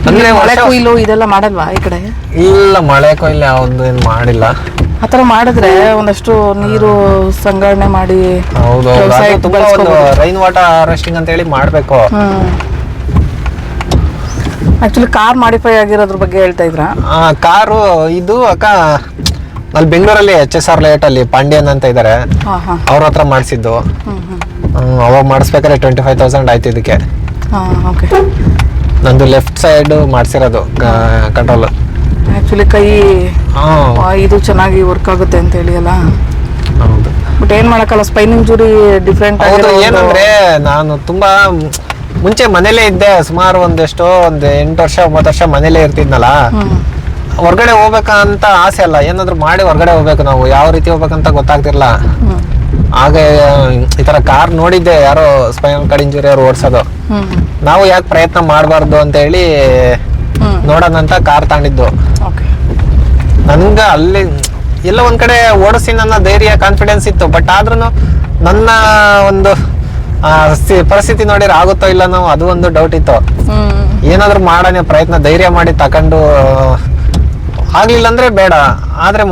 ಅಂದ್ರೆ ಮಳೆ ಕೊಯ್ಲು ಇದೆಲ್ಲ ಮಾಡಲ್ವಾ ಈ ಕಡೆ? ಇಲ್ಲ, ಮಳೆ ಕೊಯ್ಲು ಯಾವ್ದು ಏನ್ ಮಾಡಿಲ್ಲ. ಆತರ ಮಾಡಿದ್ರೆ ಒಂದಷ್ಟು ನೀರು ಸಂಗ್ರಹಣೆ ಮಾಡಿ ಹೌದು, ತುಂಬಾ ಒಂದು ರೈನ್ ವಾಟರ್ ಹಾರ್ವೆಸ್ಟಿಂಗ್ ಅಂತ ಹೇಳಿ ಮಾಡ್ಬೇಕು. ಆಕ್ಚುಲಿ ಕಾರ್ ಮಾಡಿಫೈ ಆಗಿರೋದ್ರ ಬಗ್ಗೆ ಹೇಳ್ತಾ ಇದ್ರ? ಕಾರು ಇದು ಅಕ್ಕ, ಅಲ್ಲಿ ಬೆಂಗಳೂರಲ್ಲಿ HSR ಲೇಟ್ ಅಲ್ಲಿ ಪಾಂಡ್ಯನ್ ಅಂತ ಇದಾರೆ, ಅವ್ರ ಹತ್ರ ಮಾಡಿಸಿದ್ದು. ಅವಾಗ ಮಾಡಿಸ್ಬೇಕಾದ್ರೆ 25,000 ಆಯ್ತು ಇದಕ್ಕೆ. ನಂದು ಲೆಫ್ಟ್ ಸೈಡ್ ಮಾಡ್ಸಿರೋದು ಕಂಟ್ರೋಲ್. ಆಕ್ಚುಲಿ ಕೈ ಇದು ಚೆನ್ನಾಗಿ ವರ್ಕ್ ಆಗುತ್ತೆ ಅಂತ ಹೇಳಿ ಅಲ್ಲ. ಹೌದು, ಬಟ್ ಏನ್ ಮಾಡಕ್ಕಲ್ಲ, ಸ್ಪೈನ್ ಇಂಜುರಿ ಡಿಫ್ರೆಂಟ್. ಏನಂದ್ರೆ ನಾನು ತುಂಬಾ ಮುಂಚೆ ಮನೇಲೇ ಇದ್ದೆ, ಸುಮಾರು ಒಂದು 8 ವರ್ಷ 9 ವರ್ಷ ಮನೇಲೇ ಇರ್ತಿದ್ನಲ್ಲ. ಹೊರ್ಗಡೆ ಹೋಗ್ಬೇಕಂತ ಆಸೆ ಅಲ್ಲ, ಏನಾದ್ರು ಮಾಡಿ ಹೊರ್ಗಡೆ ಹೋಗ್ಬೇಕು. ನಾವು ಯಾವ ರೀತಿ ಹೋಗ್ಬೇಕಂತ ಗೊತ್ತಾಗ್ತಿರ್ಲಿಲ್ಲ. ಆಗ ಈ ತರ ಕಾರ್ ನೋಡಿದ್ದೆ, ಯಾರೋ ಸ್ಪೈನಲ್ ಕಾರ್ಡ್ ಇಂಜುರಿ ಅವ್ರು ಓಡಿಸೋದು. ನಾವು ಯಾಕೆ ಪ್ರಯತ್ನ ಮಾಡಬಾರ್ದು ಅಂತ ಹೇಳಿ ನೋಡೋಣಂತ ಕಾರ್ ತಗೊಂಡಿದ್ದು. ನನ್ಗ ಅಲ್ಲಿ ಎಲ್ಲ ಒಂದ್ ಕಡೆ ಓಡಿಸಿ ನನ್ನ ಧೈರ್ಯ, ಕಾನ್ಫಿಡೆನ್ಸ್ ಇತ್ತು. ಬಟ್ ಆದ್ರೂ ನನ್ನ ಒಂದು ಪರಿಸ್ಥಿತಿ ನೋಡಿದ್ರೆ ಆಗುತ್ತೋ ಇಲ್ಲ ನಾವು, ಅದು ಒಂದು ಡೌಟ್ ಇತ್ತು. ಏನಾದ್ರು ಮಾಡೋಣ ಪ್ರಯತ್ನ, ಧೈರ್ಯ ಮಾಡಿ ತಕೊಂಡು ಆಗ್ಲಿಲ್ಲ ಅಂದ್ರೆ ಬೇಡ, ಆದ್ರೆ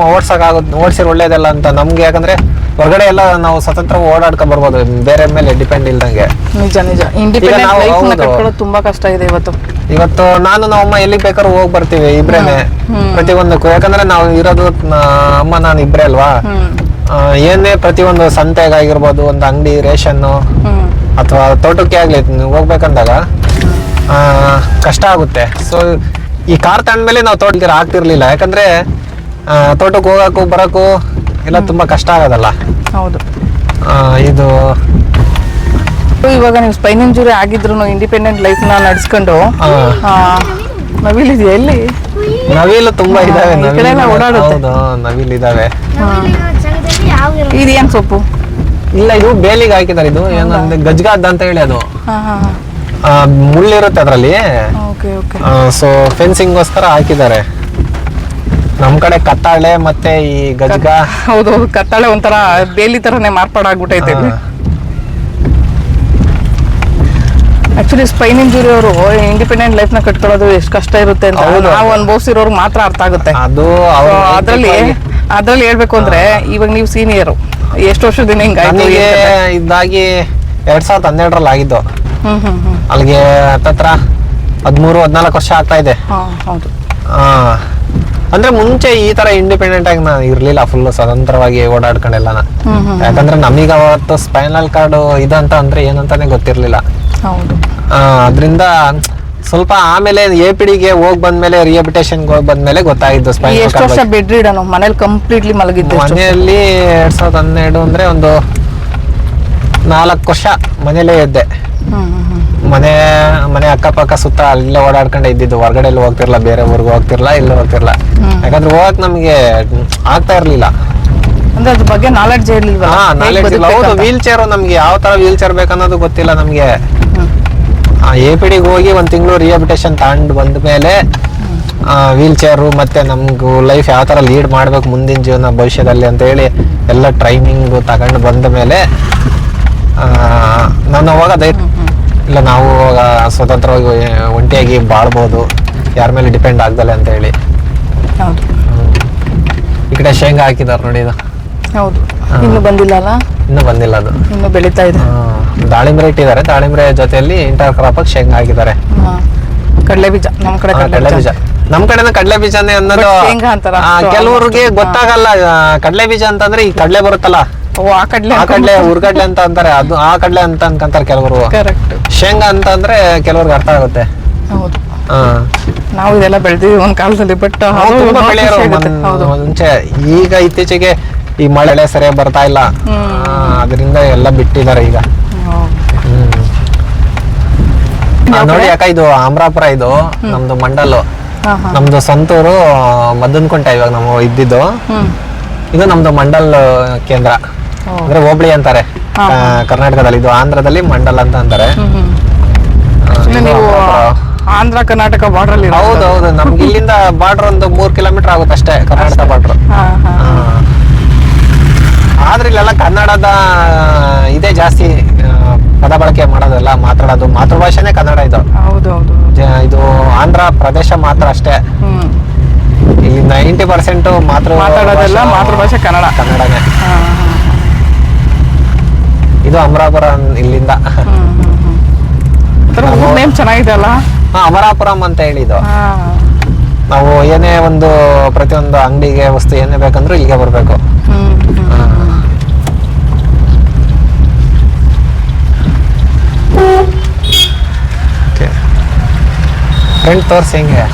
ಓಡಿಸಿರ್ ಒಳ್ಳೇದಲ್ಲ ಅಂತ ನಮ್ಗೆ. ಯಾಕಂದ್ರೆ ಹೊರಗಡೆ ಎಲ್ಲ ನಾವು ಸ್ವತಂತ್ರ ಓಡಾಡ್ಕೊಂಡ್ ಬರ್ಬೋದು, ಬೇರೆ ಮೇಲೆ ಡಿಪೆಂಡ್ ಇಲ್ದಂಗೆ. ನಿಜ ನಿಜ, ಇಂಡಿಪೆಂಡೆಂಟ್ ಲೈಫ್ ನ ಕಟ್ಕೊಳ್ಳೋದು ತುಂಬಾ ಕಷ್ಟ ಇದೆ ಇವತ್ತು. ನಾನು ನಮ್ಮಮ್ಮ ಎಲ್ಲಿಗೆ ಬೇಕಾದ್ರೂ ಹೋಗಿ ಬರ್ತೀವಿ ಇಬ್ರೇನೆ, ಪ್ರತಿಯೊಂದಕ್ಕೂ. ಯಾಕಂದ್ರೆ ನಾವು ಇರೋದು ಅಮ್ಮ ನಾನು ಇಬ್ರೇ ಅಲ್ವಾ. ಏನೇ ಪ್ರತಿಯೊಂದು ಸಂತೆಗಾಗಿರ್ಬೋದು, ಒಂದು ಅಂಗಡಿ, ರೇಷನ್ನು ಅಥವಾ ತೋಟಕ್ಕೆ ಆಗ್ಲಿ ಹೋಗ್ಬೇಕಂದಾಗ ಕಷ್ಟ ಆಗುತ್ತೆ. ಸೊ ಈ ಕಾರ್ ತಗೊಂಡ್ಮೇಲೆ ನಾವು ತೋಟಕ್ಕೆ ಆಗ್ತಿರ್ಲಿಲ್ಲ. ಯಾಕಂದ್ರೆ ತೋಟಕ್ಕೆ ಹೋಗಕ್ಕೂ ಬರಕ್ಕೂ ಎಲ್ಲ ತುಂಬಾ ಕಷ್ಟ ಆಗೋದಲ್ಲ. ಹೌದು, ಇದು ಇವಾಗ ನೀವು ಸ್ಪೈನ್ ಇಂಜುರಿ ಆಗಿದ್ರು ಇಂಡಿಪೆಂಡೆಂಟ್ ಲೈಫ್ ನ ನಡೆಸ್ಕೊಂಡು ನವಿಲ್ ಇದೆಯಾ ಇಲ್ಲಿ? ನವಿಲು ತುಂಬಾ ಇದಾವೆ. ಓಡಾಡುತ್ತೆ. ಹೌದು, ನವಿಲ್ ಇದಾವೆ. ಇದೇನ್ ಸೊಪ್ಪು? ಇಲ್ಲ, ಇದು ಬೇಲಿಗೆ ಹಾಕಿದ್ದಾರೆ. ಇದು ಏನಂದ್ರೆ ಗಜ್ಗಾದ್ ಅಂತ ಹೇಳಿ, ಅದು ಮುಳ್ಳಿರುತ್ತೆ ಅದ್ರಲ್ಲಿ. ಸೊ ಫೆನ್ಸಿಂಗ್ಗೋಸ್ಕರ ಹಾಕಿದ್ದಾರೆ. ನಮ್ ಕಡೆ ಕತ್ತಾಳೆ ಮತ್ತೆ ಈ ಗಜ್ಗ. ಹೌದು, ಕತ್ತಾಳೆ ಒಂಥರ ಬೇಲಿ ತರನೇ ಮಾರ್ಪಾಡಾಗ್ಬಿಟ್ಟೈತೆ. ಆಕ್ಚುಲಿ ಸ್ಪೈನ್ ಇಂಜುರಿ ಅವರು ಇಂಡಿಪೆಂಡೆಂಟ್ ಲೈಫ್ ನ ಕಟ್ಕೊಳ್ಳೋದು ಎಷ್ಟು ಕಷ್ಟ ಇರುತ್ತೆ ಅಂತ ನಾವು ಅನುಭವಿಸಿರೋರ್ಗೆ ಮಾತ್ರ ಅರ್ಥ ಆಗುತ್ತೆ. ಅದ್ರಲ್ಲಿ ಹೇಳ್ಬೇಕು ಅಂದ್ರೆ, ಇವಾಗ ನೀವು ಸೀನಿಯರ್, ಎಷ್ಟು ವರ್ಷದಿಂದ ಹಿಂಗಾಯ್ತು? ಇದಾಗಿ 2012 ಆಗಿದ್ದು. ಅಲ್ಲಿಗೆ ಹತ್ತತ್ರ 13-14 ವರ್ಷ ಆಗ್ತಾ ಇದೆ. ಹೌದು. ಅಂದ್ರೆ ಮುಂಚೆ ಈ ತರ ಇಂಡಿಪೆಂಡೆಂಟ್ ಆಗಿ ನಾನು ಇರ್ಲಿಲ್ಲ, ಫುಲ್ ಸ್ವತಂತ್ರವಾಗಿ ಓಡಾಡ್ಕೊಂಡೆಲ್ಲ. ಯಾಕಂದ್ರೆ ನಮೀಗ ಅವತ್ತು ಸ್ಪೈನಲ್ ಕಾರ್ಡ್ ಇದಂತ ಅಂದ್ರೆ ಏನಂತಾನೆ ಗೊತ್ತಿರ್ಲಿಲ್ಲ. ಅದ್ರಿಂದ ಸ್ವಲ್ಪ ಆಮೇಲೆ APDಗೆ ಹೋಗಿ ಬಂದ್ಮೇಲೆ, ರಿಹಬಿಲಿಟೇಷನ್ಗೆ ಹೋಗಿ ಬಂದ್ಮೇಲೆ ಗೊತ್ತಾಗಿದ್ದು ಸ್ಪೈನಲ್ ಕಾರ್ಡ್. ಎಷ್ಟು ವರ್ಷ ಬೆಡ್ ರಿಡನ್ ಮನೇಲಿ ಕಂಪ್ಲೀಟ್ಲಿ ಮಲಗಿದ್ದು? ಮನೆಯಲ್ಲಿ 2012 ಅಂದ್ರೆ ಒಂದು 4 ವರ್ಷ ಮನೇಲೇ ಇದ್ದೆ. ಮನೆ ಅಕ್ಕಪಕ್ಕ ಸುತ್ತ ಅಲ್ಲೇ ಓಡಾಡ್ಕೊಂಡೆ ಇದ್ದಿದ್ದು. ಹೊರಗಡೆ ಎಲ್ಲ ಹೋಗ್ತಿರ್ಲಿಲ್ಲ, ಬೇರೆ ಊರಿಗೆ ಹೋಗ್ತಿರ್ಲಿಲ್ಲ, ಇಲ್ಲೂ ಹೋಗ್ತಿರ್ಲಿಲ್ಲ. ಯಾಕಂದ್ರೆ ಹೋಗಕ್ ನಮ್ಗೆ ಆಗ್ತಾ ಇರ್ಲಿಲ್ಲ. ಅಂದ್ರೆ ಅದ್ರ ಬಗ್ಗೆ ನಾಲೆಡ್ಜ್ ಇರ್ಲಿಲ್ವಾ? ನಾಲೆಡ್ಜ್ ಇಲ್ಲ. ಹೌದು, ವೀಲ್ ಚೇರ್ ನಮ್ಗೆ ಯಾವ ತರ ವೀಲ್ ಚೇರ್ ಬೇಕನ್ನೋದು ಗೊತ್ತಿಲ್ಲ ನಮ್ಗೆ. APDಗೆ ಹೋಗಿ 1 ತಿಂಗಳು ರಿಹಬಿಲಿಟೇಷನ್ ತಗೊಂಡು ಬಂದ ಮೇಲೆ ವೀಲ್ ಚೇರು ಮತ್ತೆ ನಮ್ಗೂ ಲೈಫ್ ಯಾವ ತರ ಲೀಡ್ ಮಾಡ್ಬೇಕು ಮುಂದಿನ ಜೀವನ ಭವಿಷ್ಯದಲ್ಲಿ ಅಂತ ಹೇಳಿ ಎಲ್ಲ ಟ್ರೈನಿಂಗ್ ತಗೊಂಡು ಬಂದ ಮೇಲೆ ನಾನು ಅವಾಗ ಇಲ್ಲ ನಾವು ಅವಾಗ ಸ್ವತಂತ್ರವಾಗಿ ಒಂಟಿಯಾಗಿ ಬಾಳ್ಬೋದು, ಯಾರ ಮೇಲೆ ಡಿಪೆಂಡ್ ಆಗ್ದಲೆ ಅಂತ ಹೇಳಿ. ಹೌದು ಈ ಕಡೆ ಶೇಂಗಾ ಹಾಕಿದಾರೆ ನೋಡಿ, ಇದು ಹೌದು. ಇನ್ನು ಬಂದಿಲ್ಲ ಅಲ್ಲ, ಇನ್ನೂ ಬಂದಿಲ್ಲ, ಅದು ಇನ್ನು ಬೆಳೀತಾ ಇದೆ. ದಾಳಿಂಬ್ರೆ ಇಟ್ಟಿದ್ದಾರೆ, ದಾಳಿಂಬ್ರೆ ಜೊತೆಯಲ್ಲಿ ಇಂಟರ್ ಕ್ರಾಪ್ ಆಗಿ ಶೇಂಗಾ ಹಾಕಿದ್ದಾರೆ. ಕಡಲೆ ಬೀಜ ನಮ್ಮ ಕಡೆ ಕಡಲೆ ಬೀಜ, ನಮ್ ಕಡೆನೂ ಕಡಲೆ ಬೀಜನೇ ಅನ್ನೋದು. ಶೇಂಗಾ ಅಂತಾರ ಕೆಲವ್ರಿಗೆ ಗೊತ್ತಾಗಲ್ಲ. ಕಡಲೆ ಬೀಜ ಅಂತಂದ್ರೆ ಈ ಕಡಲೆ ಬರುತ್ತಲ್ಲ, ಆ ಕಡಲೆ ಹುರ್ಗಡ್ಲೆ ಅಂತ ಅಂತಾರೆ, ಅದು ಆ ಕಡಲೆ ಅಂತ ಅನ್ಕಂತಾರೆ ಕೆಲವರು. ಕರೆಕ್ಟ್. ಶೇಂಗಾ ಅಂತ ಅಂದ್ರೆ ಕೆಲವ್ರಿಗೆ ಅರ್ಥ ಆಗುತ್ತೆ. ಹೌದು, ನಾವು ಇದೆಲ್ಲ ಬೆಳೆದಿವಿ ಒಂದ್ ಕಾಲದಲ್ಲಿ, ಬಟ್ ತುಂಬಾ ಬೆಳೆಯೋರು ಮುಂಚೆ. ಈಗ ಇತ್ತೀಚೆಗೆ ಈ ಮಳೆ ಸರಿಯಾಗಿ ಬರ್ತಾ ಇಲ್ಲ, ಅದರಿಂದ ಎಲ್ಲ ಬಿಟ್ಟಿದ್ದಾರೆ ಈಗ. ನೋಡಿ ಅಕ್ಕ, ಇದು ಅಮರಾಪುರ, ಇದು ನಮ್ದು ಮಂಡಲ್, ನಮ್ದು ಸ್ವಂತೂರು ಮದ್ದನ್ಕುಂಟೆ. ಇವಾಗ ನಾವು ಇದ್ದಿದ್ದು ಇದು ನಮ್ದು ಮಂಡಲ್ ಕೇಂದ್ರ, ಅಂದ್ರೆ ಹೋಬಳಿ ಅಂತಾರೆ ಕರ್ನಾಟಕದಲ್ಲಿ. ಇದು ಆಂಧ್ರದಲ್ಲಿ ಮಂಡಲ್ ಅಂತ ಅಂತಾರೆ. ನೀವು ಆಂಧ್ರ ಕರ್ನಾಟಕ ಬಾರ್ಡರ್ ಅಲ್ಲಿ? ಹೌದೌದು, ನಮ್ಗೆ ಇಲ್ಲಿಂದ ಬಾರ್ಡರ್ ಒಂದು 3 ಕಿಲೋಮೀಟರ್ ಆಗುತ್ತೆ ಅಷ್ಟೇ, ಕರ್ನಾಟಕ ಬಾರ್ಡರ್. ಆದ್ರೆ ಇಲ್ಲೆಲ್ಲ ಕನ್ನಡದ ಇದೇ ಜಾಸ್ತಿ ಪದ ಬಳಕೆ ಮಾಡೋದಲ್ಲ, ಮಾತಾಡೋದು ಮಾತೃಭಾಷೆನೇ ಕನ್ನಡ. ಇದು ಹೌದೌದು, ಇದು ಆಂಧ್ರ ಪ್ರದೇಶ ಮಾತ್ರ ಅಷ್ಟೇ. ಇಲ್ಲಿ 90% ಮಾತಾಡೋದೆಲ್ಲ ಮಾತೃಭಾಷೆ ಕನ್ನಡನೇ. ಇದು ಅಮರಾಪುರ ಇಲ್ಲಿಂದ. ನೇಮ್ ಚೆನ್ನಾಗಿದೆ ಅಲ್ಲ, ಅಮರಾಪುರಂ ಅಂತ ಹೇಳಿದ್ದು. ನಾವು ಏನೇ ಒಂದು ಪ್ರತಿಯೊಂದು ಅಂಗಡಿಗೆ ವಸ್ತು ಏನೇ ಬೇಕಂದ್ರೂ ಇಲ್ಲಿಗೆ ಬರ್ಬೇಕು. ಫ್ರೆಂಡ್ ತೋರ್ಸಿ ಹೆಂಗೆ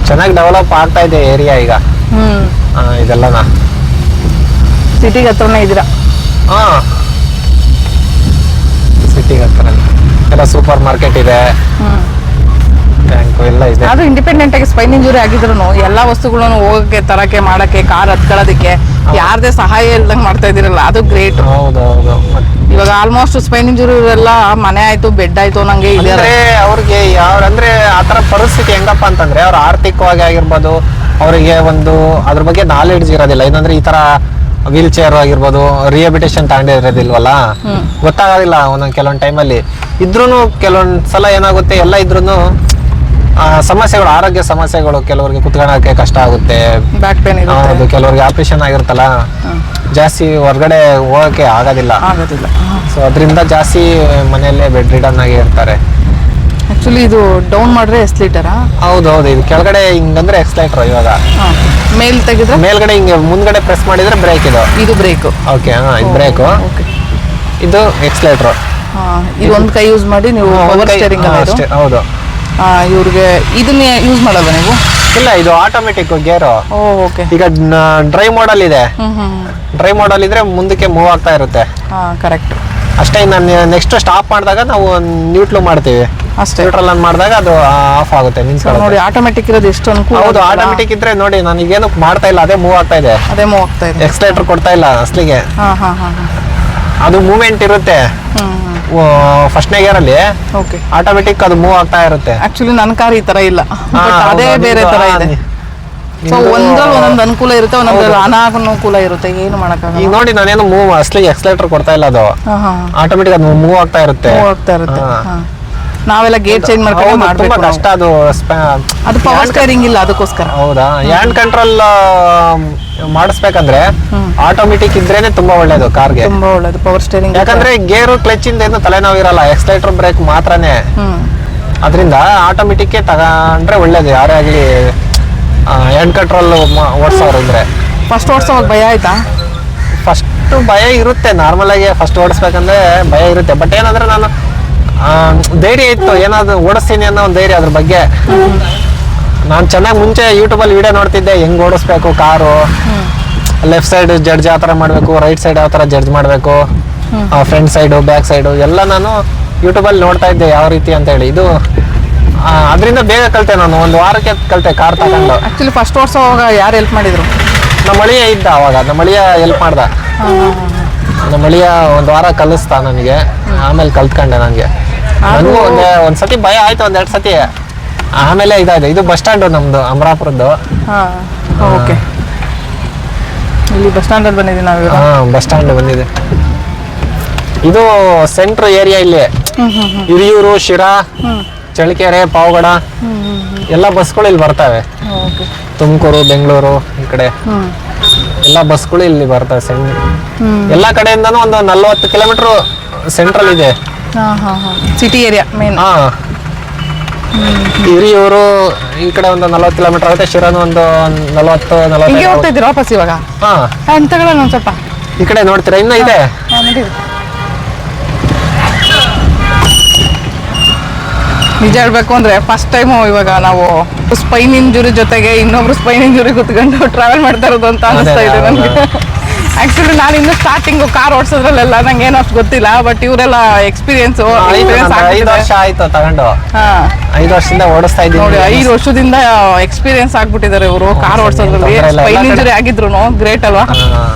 ಚೆನ್ನಾಗಿ ಡೆವಲಪ್ ಆಗ್ತಾ ಇದೆ ಏರಿಯಾ ಈಗ. ಇದೆಲ್ಲನಾ ಸಿಟಿಗೆ ಹತ್ರನೇ ಇದ್ದೀರಾ? ಹಾ, ಸಿಟಿಗೆ ಹತ್ರ ಎಲ್ಲ ಸೂಪರ್ ಮಾರ್ಕೆಟ್ ಇದೆ, ಬ್ಯಾಂಕು ಎಲ್ಲ ಇದೆ. ಅದು ಇಂಡಿಪೆಂಡೆಂಟ್ ಆಗಿ ಸ್ಪೈನ್ ಇಂಜುರಿ ಆಗಿದ್ರು ಎಲ್ಲಾ ವಸ್ತುಗಳನ್ನು ಹೋಗಕ್ಕೆ ತರಕ್ಕೆ ಮಾಡಕ್ಕೆ ಕಾರ್ ಹತ್ಕೊಳ್ಳೋದಕ್ಕೆ ಯಾರದೇ ಸಹಾಯ ಇಲ್ದಂಗ್ ಮಾಡ್ತಾ ಇದೀರಲ್ಲ, ಅದು ಗ್ರೇಟ್. ಹೌದೌದು. ಇವಾಗ ಆಲ್ಮೋಸ್ಟ್ ಸ್ಪೈನ್ ಇಂಜುರಿ ಎಲ್ಲ ಮನೆ ಆಯ್ತು, ಬೆಡ್ ಆಯ್ತು ನಂಗೆ ಅಂದ್ರೆ ಅವ್ರಿಗೆ ಅಂದ್ರೆ ಆತರ ಪರಿಸ್ಥಿತಿ ಹೆಂಗಪ್ಪ ಅಂತಂದ್ರೆ, ಅವ್ರ ಆರ್ಥಿಕವಾಗಿ ಆಗಿರ್ಬೋದು, ಅವರಿಗೆ ಒಂದು ಅದ್ರ ಬಗ್ಗೆ ನಾಲೆಡ್ಜ್ ಇರೋದಿಲ್ಲ. ಏನಂದ್ರೆ ಈ ತರ ವೀಲ್ ಚೇರ್ ಆಗಿರ್ಬೋದು, ರಿಹಬಿಟೇಷನ್ ತಗೊಂಡಿರೋದಿಲ್ವಲ್ಲ, ಗೊತ್ತಾಗೋದಿಲ್ಲ ಒಂದೊಂದ್ ಕೆಲವೊಂದ್ ಟೈಮಲ್ಲಿ. ಇದ್ರೂನು ಕೆಲವೊಂದ್ ಸಲ ಏನಾಗುತ್ತೆ, ಎಲ್ಲ ಇದ್ರೂನು ಸಮಸ್ಯೆಗಳು, ಆರೋಗ್ಯ ಸಮಸ್ಯೆಗಳು, ಕೆಲವರಿಗೆ ಕುತ್ಕೊಳ್ಳೋಕೆ ಕಷ್ಟ ಆಗುತ್ತೆ, ಬ್ಯಾಕ್ ಪೇನ್ ಹೌದು, ಕೆಲವರಿಗೆ ಆಪರೇಷನ್ ಆಗಿರುತ್ತಲ್ಲ, ಜಾಸ್ತಿ ಹೊರಗಡೆ ಹೋಗಕ್ಕೆ ಆಗೋದಿಲ್ಲ. ಸೊ ಅದರಿಂದ ಜಾಸ್ತಿ ಮನೆಯಲ್ಲೇ ಬೆಡ್ ರಿಡನ್ ಆಗಿ ಇರ್ತಾರೆ. ಆಕ್ಚುಲಿ ಇದು ಡೌನ್ ಮಾಡ್ರೆ ಎಕ್ಸ್ಲೀಟರಾ? ಹೌದೌದು, ಇದು ಕೆಳಗಡೆ ಹಿಂಗಂದ್ರೆ ಎಕ್ಸ್ಲೈಟರ್. ಇವಾಗ ಮೇಲ್ ತೆಗೆದ್ರೆ ಮೇಲ್ಗಡೆ ಹಿಂಗೆ ಮುಂದ್ಗಡೆ ಪ್ರೆಸ್ ಮಾಡಿದ್ರೆ ಬ್ರೇಕ್. ಇದು ಬ್ರೇಕ್. ಓಕೆ, ಇದು ಬ್ರೇಕ್, ಇದು ಎಕ್ಸ್ಲೈಟರ್. ಇದು ಒಂದ್ ಕೈ ಯೂಸ್ ಮಾಡಿ ನೀವು ಪವರ್ ಸ್ಟೀರಿಂಗ್ ಅಷ್ಟೇ. ಹೌದು. ಇವ್ರಿಗೆ ಇದನ್ನ ಯೂಸ್ ಮಾಡಲ್ವಾ ನೀವು? ಇಲ್ಲ, ಇದು ಆಟೋಮೆಟಿಕ್ ಗೇರು. ಓಕೆ. ಈಗ ಡ್ರೈವ್ ಮಾಡಲ್ ಇದೆ, ಡ್ರೈವ್ ಮಾಡಲ್ ಇದ್ರೆ ಮುಂದಕ್ಕೆ ಮೂವ್ ಆಗ್ತಾ ಇರುತ್ತೆ. ಕರೆಕ್ಟ್. ಅಷ್ಟೇ. ನಾನು ನೆಕ್ಸ್ಟ್ ಸ್ಟಾಪ್ ಮಾಡಿದಾಗ ನಾವು ನ್ಯೂಟ್ರಲ್ ಮಾಡ್ತೀವಿ ಅಷ್ಟೇ. ನ್ಯೂಟ್ರಲ್ ಅನ್ ಮಾಡಿದಾಗ ಅದು ಆಫ್ ಆಗುತ್ತೆ. ನೋಡಿ, ಆಟೋಮೆಟಿಕ್ ಇರೋದು ಎಷ್ಟು ಅನುಕೂಲ. ಹೌದು, ಆಟೋಮೆಟಿಕ್ ಇದ್ರೆ ನೋಡಿ, ನನಗೇನು ಮಾಡ್ತಾ ಇಲ್ಲ, ಅದೇ ಮೂವ್ ಆಗ್ತಾ ಇದೆ. ಎಕ್ಸ್ಲೇಟರ್ ಕೊಡ್ತಾ ಇಲ್ಲ ಅಸ್ಲಿಗೆ. ಅದು ಮೂವ್ಮೆಂಟ್ ಇರುತ್ತೆ ಫಸ್ಟ್ನೇ ಗೇರ್ ಅಲ್ಲಿ, ಆಟೋಮೆಟಿಕ್ ಅದು ಮೂವ್ ಆಗ್ತಾ ಇರುತ್ತೆ. ಆಕ್ಚುಲಿ ನನ್ನ ಕಾರ್ ಈ ತರ ಇಲ್ಲ, ಅದೇ ಬೇರೆ ತರ ಇದೆ. ಸೊ ಒಂದ್ರಲ್ಲಿ ಒಂದೊಂದು ಅನುಕೂಲ ಇರುತ್ತೆ, ಒಂದೊಂದು ಅನಾನುಕೂಲ ಇರುತ್ತೆ, ಏನು ಮಾಡಕ್ಕಾಗಲ್ಲ. ಈಗ ನೋಡಿ, ನಾನೇನು ಮೂವ್ ಅಸ್ಲಿಗೆ ಎಕ್ಸ್ಲೇಟರ್ ಕೊಡ್ತಾ ಇಲ್ಲ, ಅದು ಆಟೋಮೆಟಿಕ್ ಅದು ಮೂವ್ ಆಗ್ತಾ ಇರುತ್ತೆ. ನಾವೆಲ್ಲ ಗೇರ್ ಚೇಂಜ್ ಮಾಡ್ಕೊಂಡು ತುಂಬಾ ಕಷ್ಟ ಅದು. ಅದು ಪವರ್ ಸ್ಟೀರಿಂಗ್ ಇಲ್ಲ, ಅದಕ್ಕೋಸ್ಕರ. ಹೌದಾ? ಹ್ಯಾಂಡ್ ಕಂಟ್ರೋಲ್ ಮಾಡಿಸ್ಬೇಕಂದ್ರೆ ಆಟೋಮೆಟಿಕ್ ಇದ್ರೇನೆ ತುಂಬಾ ಒಳ್ಳೇದು ಕಾರ್ಗೆ, ತುಂಬಾ ಒಳ್ಳೇದು ಪವರ್ ಸ್ಟೀರಿಂಗ್. ಯಾಕಂದ್ರೆ ಗೇರು ಕ್ಲಚ್ ಇಂದ ಏನು ತಲೆನೋವು ಇರಲ್ಲ, ಎಕ್ಸ್ಲೈಟರ್ ಬ್ರೇಕ್ ಮಾತ್ರನೇ. ಅದರಿಂದ ಆಟೋಮೆಟಿಕ್ ತಗೊಂಡ್ರೆ ಒಳ್ಳೇದು. ಯಾರೇ ಆಗ್ಲಿ ಹ್ಯಾಂಡ್ ಕಂಟ್ರೋಲ್ ಓಡಿಸೋರು ಇದ್ರೆ. ಫಸ್ಟ್ ಓಡಿಸೋವಾಗ ಭಯ ಆಯ್ತಾ? ಫಸ್ಟ್ ಭಯ ಇರುತ್ತೆ, ನಾರ್ಮಲ್ ಆಗಿ ಫಸ್ಟ್ ಓಡಿಸ್ಬೇಕಂದ್ರೆ ಭಯ ಇರುತ್ತೆ. ಬಟ್ ಏನಂದ್ರೆ ನಾನು ಧೈರ್ಯ ಇತ್ತು, ಏನಾದ್ರು ಓಡಿಸ್ತೀನಿ ಅನ್ನೋ ಒಂದು ಧೈರ್ಯ. ಅದ್ರ ಬಗ್ಗೆ ನಾನು ಚೆನ್ನಾಗಿ ಮುಂಚೆ ಯೂಟ್ಯೂಬಲ್ಲಿ ವಿಡಿಯೋ ನೋಡ್ತಿದ್ದೆ, ಹೆಂಗ್ ಓಡಿಸ್ಬೇಕು ಕಾರು, ಲೆಫ್ಟ್ ಸೈಡ್ ಜಡ್ಜ್ ಯಾವ ಥರ ಮಾಡಬೇಕು, ರೈಟ್ ಸೈಡ್ ಯಾವ ಥರ ಜಡ್ಜ್ ಮಾಡಬೇಕು, ಫ್ರಂಟ್ ಸೈಡು ಬ್ಯಾಕ್ ಸೈಡು ಎಲ್ಲ ನಾನು ಯೂಟ್ಯೂಬಲ್ಲಿ ನೋಡ್ತಾ ಇದ್ದೆ ಯಾವ ರೀತಿ ಅಂತ ಹೇಳಿ. ಇದು ಅದರಿಂದ ಬೇಗ ಕಲಿತೆ ನಾನು, ಒಂದು ವಾರಕ್ಕೆ ಕಲಿತೆ ಕಾರ್ ತಗೊಂಡು. ಆಕ್ಚುಲಿ ಫಸ್ಟ್ ಓಡಿಸೋವಾಗ ಯಾರು ಹೆಲ್ಪ್ ಮಾಡಿದ್ರು? ನಮ್ಮ ಅಳಿಯ ಇದ್ದ ಅವಾಗ, ನಮ್ಮ ಅಳಿಯ ಹೆಲ್ಪ್ ಮಾಡ್ದ. ನಮ್ಮ ಅಳಿಯ ಒಂದು ವಾರ ಕಲಿಸ್ತಾ ನನಗೆ, ಆಮೇಲೆ ಕಲ್ತ್ಕೊಂಡೆ. ನನಗೆ ನನಗೂ ಒಂದ್ಸತಿ ಭಯ ಆಯ್ತು, ಒಂದೆರಡು ಸತಿ. ಆಮೇಲೆ ಇದಾಯ್ತು. ಇದು ಬಸ್ ಸ್ಟ್ಯಾಂಡು ನಮ್ದು ಅಮರಾಪುರದ್ದು. ಓಕೆ. ಇಲ್ಲಿ ಬಸ್ ಸ್ಟ್ಯಾಂಡ್ ಅಲ್ಲಿ ಬಂದಿದ್ದೀವಿ ನಾವು ಇವಾಗ. ಹಾ ಬಸ್ ಸ್ಟ್ಯಾಂಡ್ ಬಂದಿದೆ. ಇದು ಸೆಂಟ್ರ್ ಏರಿಯಾ ಇಲ್ಲಿ. ಹಿರಿಯೂರು, ಶಿರಾ, ಚಳ್ಳಕೆರೆ, ಪಾವಗಡ ಎಲ್ಲ ಬಸ್ಗಳು ಇಲ್ಲಿ ಬರ್ತವೆ. ತುಮಕೂರು, ಬೆಂಗಳೂರು ಈ ಕಡೆ ಎಲ್ಲ ಬಸ್ಗಳು ಇಲ್ಲಿ ಬರ್ತವೆ. ಎಲ್ಲ ಕಡೆಯಿಂದನೂ ಒಂದು 40 ಕಿಲೋಮೀಟರ್ ಸೆಂಟ್ರಲ್ ಇದೆ. City area main. ಹಾ ಹಿರಿಯೂರು ಈ ಕಡೆ ಒಂದು 40 ಕಿಲೋಮೀಟರ್ ಆಗುತ್ತೆ. ಶಿರಾನು ಒಂದು 40 ಹಿಂಗೆ ಹೋಗ್ತಾ ಇದ್ದೀರಾ ವಾಪಸ್ ಇವಾಗ? ಹಾ ತಗೊಳ್ಳೋಣ ಒಂದು ಸ್ವಲ್ಪ. ಈ ಕಡೆ ನೋಡ್ತೀರಾ ಇನ್ನೂ ಇದೆ. ನಿಜ ಹೇಳ್ಬೇಕು ಅಂದ್ರೆ ಫಸ್ಟ್ ಟೈಮು ಇವಾಗ ನಾವು ಸ್ಪೈನ್ ಇಂಜುರಿ ಜೊತೆಗೆ ಇನ್ನೊಬ್ರು ಸ್ಪೈನ್ ಇಂಜುರಿ ಕುತ್ಕೊಂಡು ಟ್ರಾವೆಲ್ ಮಾಡ್ತಾ ಇರೋದು ಅಂತ ಅನಿಸ್ತಾ ಇದೆ ನನಗೆ. ಆಕ್ಚುಲಿ ನಾನು ಇನ್ನು ಸ್ಟಾರ್ಟಿಂಗ್ ಕಾರ್ ಓಡಿಸೋದ್ರಲ್ಲೆಲ್ಲ ನಂಗೆ ಏನೋ ಅಷ್ಟು ಗೊತ್ತಿಲ್ಲ, ಬಟ್ ಇವರೆಲ್ಲ ಎಕ್ಸ್ಪೀರಿಯನ್ಸ್ 5 ವರ್ಷ ಆಯ್ತು ತಗೊಂಡು. 5 ವರ್ಷದಿಂದ ಓಡಿಸ್ತಾ ಇದ್ದೀವಿ ನೋಡಿ. 5 ವರ್ಷದಿಂದ ಎಕ್ಸ್ಪೀರಿಯನ್ಸ್ ಆಗ್ಬಿಟ್ಟಿದ್ದಾರೆ ಇವರು ಕಾರ್ ಓಡಿಸೋದ್ರಲ್ಲಿ. ಸ್ಪೈನ್ ಇಂಜುರಿ ಆಗಿದ್ರು ಗ್ರೇಟ್ ಅಲ್ವಾ.